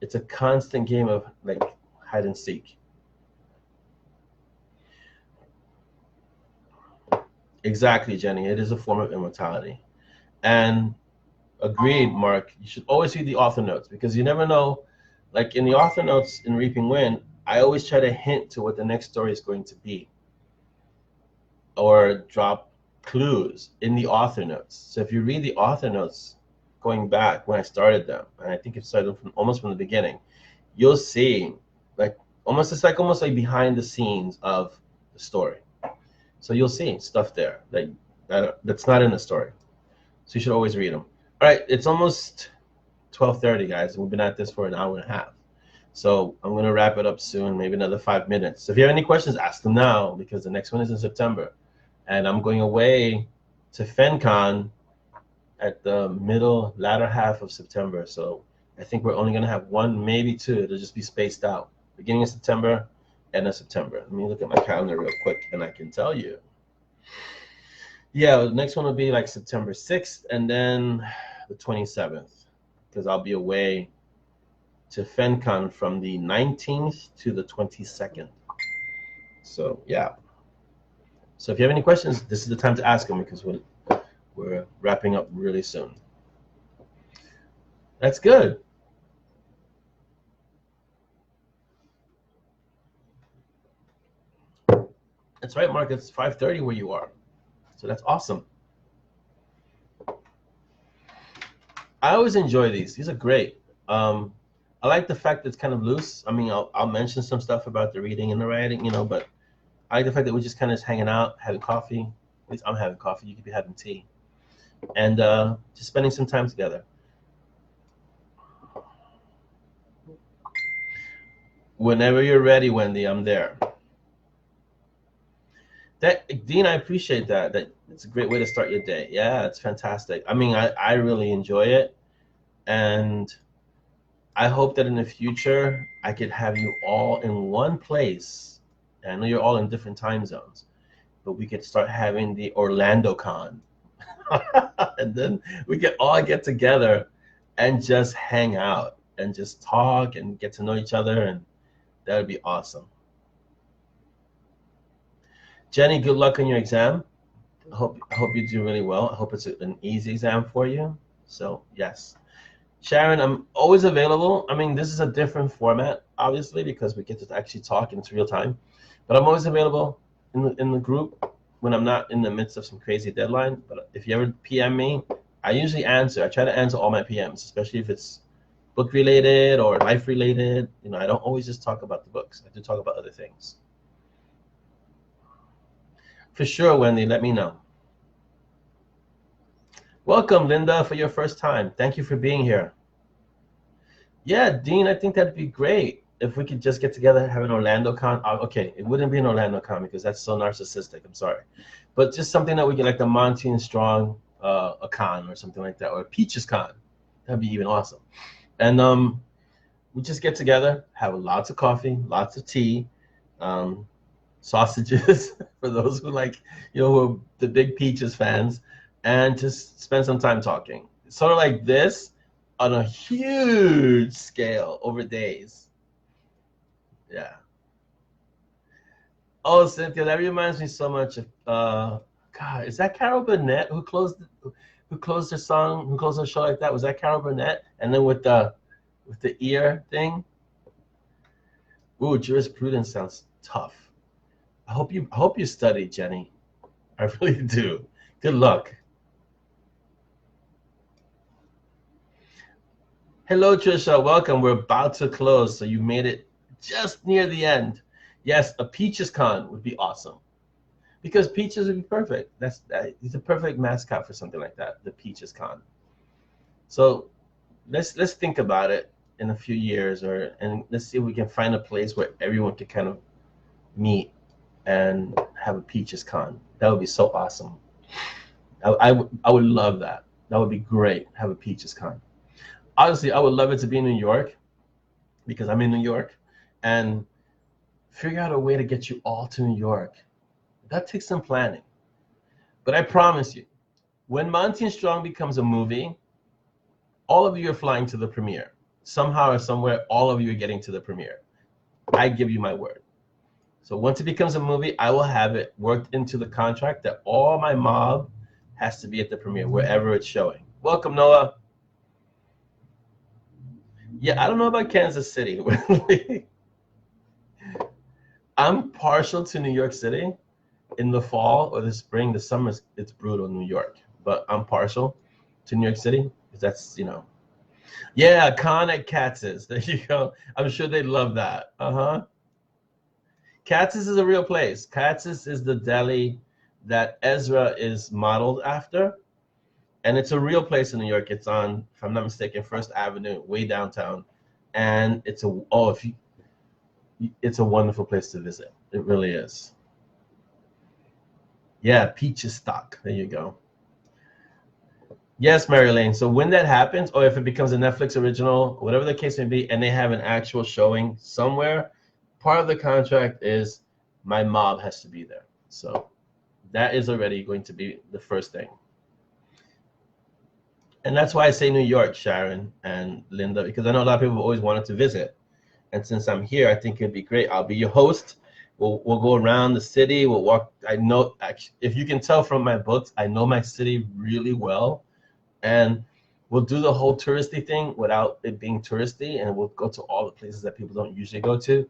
it's a constant game of like hide and seek. Exactly, Jenny. It is a form of immortality. And agreed, Mark, you should always read the author notes, because you never know. Like in the author notes in Reaping Wind, I always try to hint to what the next story is going to be, or drop clues in the author notes. So if you read the author notes going back when I started them, and I think it started almost from the beginning, you'll see like almost like behind the scenes of the story. So you'll see stuff there that's not in the story. So you should always read them. All right, it's almost 12:30, guys. We've been at this for an hour and a half. So I'm going to wrap it up soon, maybe another 5 minutes. So if you have any questions, ask them now, because the next one is in September. And I'm going away to FenCon at the latter half of September. So I think we're only going to have one, maybe two. It'll just be spaced out. Beginning of September, end of September. Let me look at my calendar real quick, and I can tell you. Yeah, the next one will be like September 6th, and then the 27th, because I'll be away to FenCon from the 19th to the 22nd. So, yeah. So if you have any questions, this is the time to ask them, because we're wrapping up really soon. That's good. That's right, Mark. It's 5:30 where you are. So that's awesome. I always enjoy these. These are great. I like the fact that it's kind of loose. I mean, I'll mention some stuff about the reading and the writing, but I like the fact that we're just kind of hanging out, having coffee. At least I'm having coffee. You could be having tea. And just spending some time together. Whenever you're ready, Wendy, I'm there. Dean, I appreciate that. It's a great way to start your day. Yeah, it's fantastic. I mean, I really enjoy it. And I hope that in the future, I could have you all in one place. I know you're all in different time zones, but we could start having the OrlandoCon. And then we could all get together and just hang out and just talk and get to know each other, and that would be awesome. Jenny, good luck on your exam. I hope you do really well. I hope it's an easy exam for you. So, yes. Sharon, I'm always available. I mean, this is a different format, obviously, because we get to actually talk and it's real time. But I'm always available in the group when I'm not in the midst of some crazy deadline. But if you ever PM me, I usually answer. I try to answer all my PMs, especially if it's book related or life related. I don't always just talk about the books. I do talk about other things. For sure, Wendy, let me know. Welcome, Linda, for your first time. Thank you for being here. Yeah, Dean, I think that'd be great if we could just get together and have an OrlandoCon. Okay, it wouldn't be an OrlandoCon because that's so narcissistic. I'm sorry. But just something that we get, like the Monty and Strong a con or something like that, or a Peaches Con. That'd be even awesome. And we just get together, have lots of coffee, lots of tea, sausages for those who like, who are the big Peaches fans, and just spend some time talking. Sort of like this on a huge scale over days. Yeah. Oh, Cynthia, that reminds me so much of God. Is that Carol Burnett who closed her show like that? Was that Carol Burnett? And then with the ear thing. Ooh, jurisprudence sounds tough. I hope you study, Jenny. I really do. Good luck. Hello, Trisha. Welcome. We're about to close, so you made it just near the end. Yes, a Peaches Con would be awesome, because Peaches would be perfect. He's a perfect mascot for something like that, the Peaches Con. So let's think about it in a few years, and let's see if we can find a place where everyone can kind of meet and have a Peaches Con. That would be so awesome. I would love that. That would be great. Have a Peaches Con. Honestly, I would love it to be in New York, because I'm in New York, and figure out a way to get you all to New York. That takes some planning. But I promise you, when Monty and Strong becomes a movie, all of you are flying to the premiere. Somehow or somewhere, all of you are getting to the premiere. I give you my word. So once it becomes a movie, I will have it worked into the contract that all my mob has to be at the premiere, wherever it's showing. Welcome, Noah. Yeah, I don't know about Kansas City. I'm partial to New York City. In the fall or the spring, the summer, it's brutal in New York. But I'm partial to New York City, because that's, Yeah, con at Katz's. There you go. I'm sure they'd love that. Katz's is a real place. Katz's is the deli that Ezra is modeled after. And it's a real place in New York. It's on, if I'm not mistaken, First Avenue, way downtown. And it's a wonderful place to visit. It really is. Yeah, Peaches stock. There you go. Yes, Mary Lane. So when that happens, or if it becomes a Netflix original, whatever the case may be, and they have an actual showing somewhere, part of the contract is my mob has to be there. So that is already going to be the first thing. And that's why I say New York, Sharon and Linda, because I know a lot of people have always wanted to visit. And since I'm here, I think it'd be great. I'll be your host. We'll go around the city. We'll walk. I know, actually, if you can tell from my books, I know my city really well. And we'll do the whole touristy thing without it being touristy. And we'll go to all the places that people don't usually go to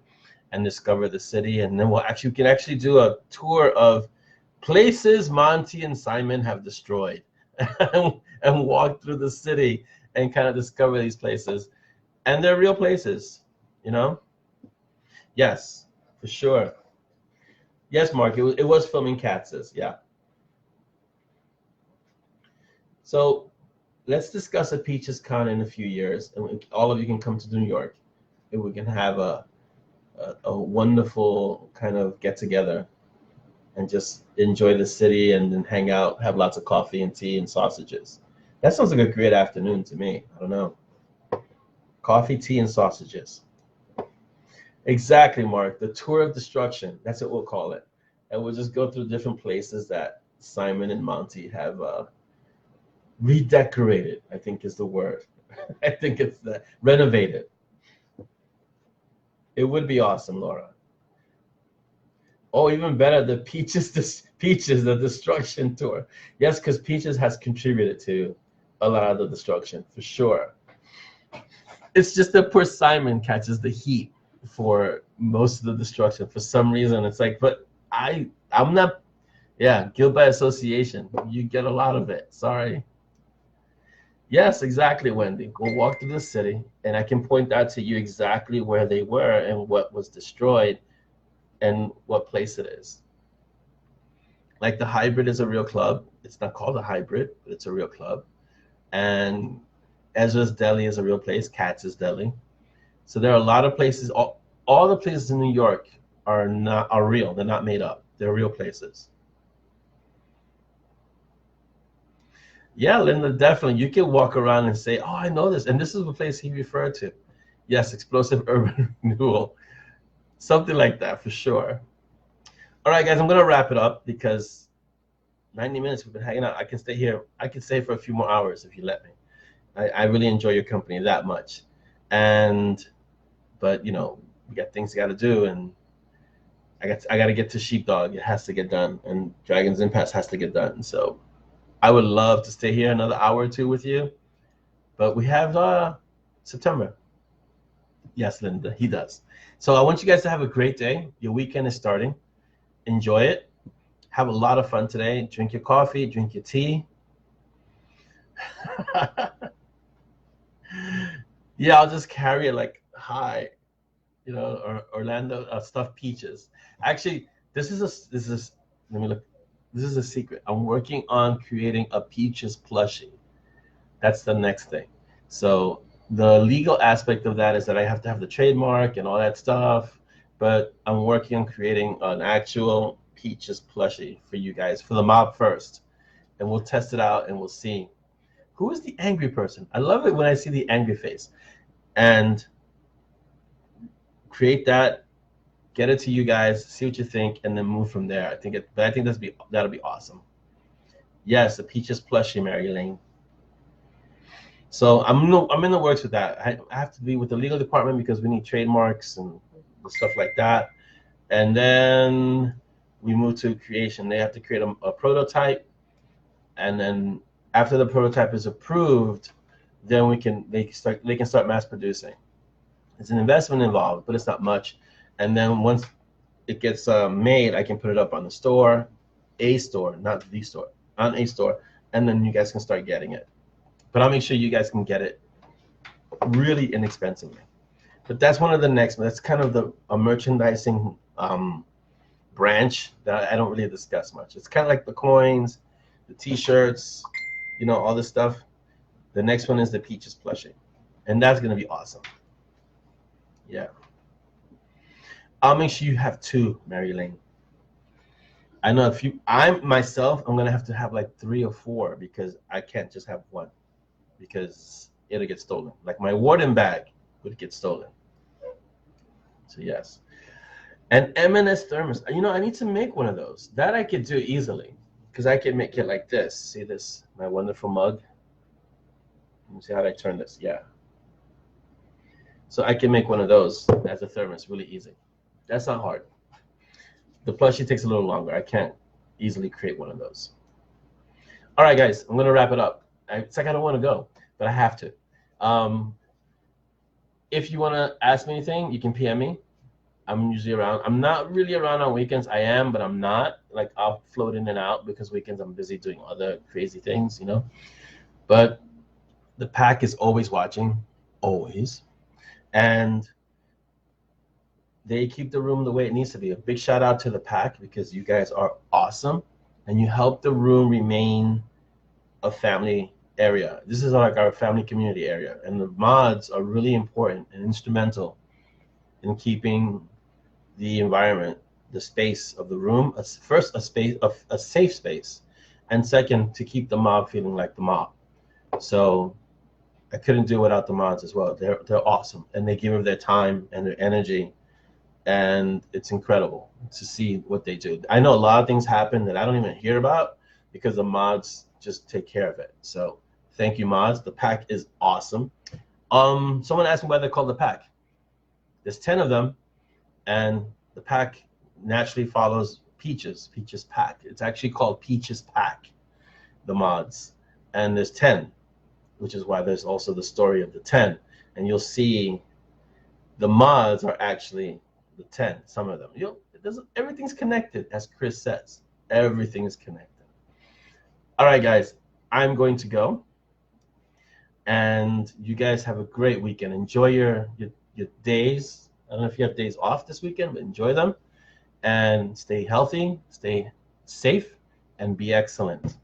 and discover the city. And then we can actually do a tour of places Monty and Simon have destroyed and walk through the city and kind of discover these places. And they're real places, Yes, for sure. Yes, Mark, it was filming Katz's, yeah. So let's discuss a Peaches Con in a few years, and all of you can come to New York, and we can have a wonderful kind of get together and just enjoy the city and then hang out, have lots of coffee and tea and sausages. That sounds like a great afternoon to me. I don't know. Coffee, tea, and sausages. Exactly, Mark. The tour of destruction. That's what we'll call it. And we'll just go through different places that Simon and Monty have redecorated, I think is the word. I think it's renovated. It would be awesome, Laura. Oh, even better, the Peaches, the destruction tour. Yes, because Peaches has contributed to a lot of the destruction, for sure. It's just that poor Simon catches the heat for most of the destruction for some reason. It's like, but I'm not, guilt by association. You get a lot of it. Sorry. Yes, exactly, Wendy. Go walk through the city, and I can point out to you exactly where they were and what was destroyed and what place it is. Like the Hybrid is a real club. It's not called a Hybrid, but it's a real club. And Ezra's Deli is a real place, Katz's Deli. So there are a lot of places. All the places in New York are real. They're not made up. They're real places. Yeah, Linda, definitely. You can walk around and say, oh, I know this. And this is the place he referred to. Yes, explosive urban renewal. Something like that, for sure. All right, guys, I'm gonna wrap it up because 90 minutes we've been hanging out. I can stay here. I can stay for a few more hours if you let me. I really enjoy your company that much, but we got things I got to do, and I got to get to Sheepdog. It has to get done, and Dragons Impasse has to get done. So I would love to stay here another hour or two with you, but we have September. Yes, Linda, he does. So I want you guys to have a great day. Your weekend is starting. Enjoy it. Have a lot of fun today. Drink your coffee, drink your tea. Yeah, I'll just carry it like hi, or Orlando stuffed peaches. Actually, let me look. This is a secret. I'm working on creating a peaches plushie. That's the next thing. So the legal aspect of that is that I have to have the trademark and all that stuff, but I'm working on creating an actual peaches plushie for you guys, for the mob first, and we'll test it out and we'll see who is the angry person. I love it when I see the angry face, and create that, get it to you guys, see what you think, and then move from there. I think that'll be awesome. Yes, the peaches plushie, Mary Lane. So I'm in the works with that. I have to be with the legal department because we need trademarks and stuff like that. And then we move to creation. They have to create a prototype, and then after the prototype is approved, then they can start mass producing. It's an investment involved, but it's not much. And then once it gets made, I can put it up on the store, a store, not the store, on a store, and then you guys can start getting it. But I'll make sure you guys can get it really inexpensively. But that's one of the next. That's kind of a merchandising branch that I don't really discuss much. It's kind of like the coins, the T-shirts, all this stuff. The next one is the peaches plushie, and that's gonna be awesome. Yeah. I'll make sure you have two, Mary Lane. I know I'm gonna have to have like 3 or 4 because I can't just have one because it'll get stolen. Like my Warden bag would get stolen. So yes. And M&S thermos. I need to make one of those. That I could do easily because I can make it like this. See this, my wonderful mug. Let me see how I turn this. Yeah. So I can make one of those as a thermos really easy. That's not hard. The plushie takes a little longer. I can't easily create one of those. All right, guys, I'm going to wrap it up. It's like I don't want to go, but I have to. If you want to ask me anything, you can PM me. I'm usually around. I'm not really around on weekends. I am, but I'm not. Like, I'll float in and out because weekends I'm busy doing other crazy things, But the pack is always watching, always. And they keep the room the way it needs to be. A big shout out to the pack because you guys are awesome and you help the room remain a family area. This is like our family community area, and the mods are really important and instrumental in keeping the environment, the space of the room, first a safe space, and second to keep the mob feeling like the mob. So I couldn't do it without the mods as well. They're awesome, and they give of their time and their energy, and it's incredible to see what they do. I know a lot of things happen that I don't even hear about because the mods just take care of it. So thank you, mods. The pack is awesome. Someone asked me why they're called the pack. There's 10 of them, and the pack naturally follows Peaches Pack. It's actually called Peaches Pack, the mods, and there's 10. Which is why there's also the story of the 10. And you'll see the mods are actually the 10, some of them. Everything's connected, as Chris says. Everything is connected. All right, guys, I'm going to go. And you guys have a great weekend. Enjoy your days. I don't know if you have days off this weekend, but enjoy them. And stay healthy, stay safe, and be excellent.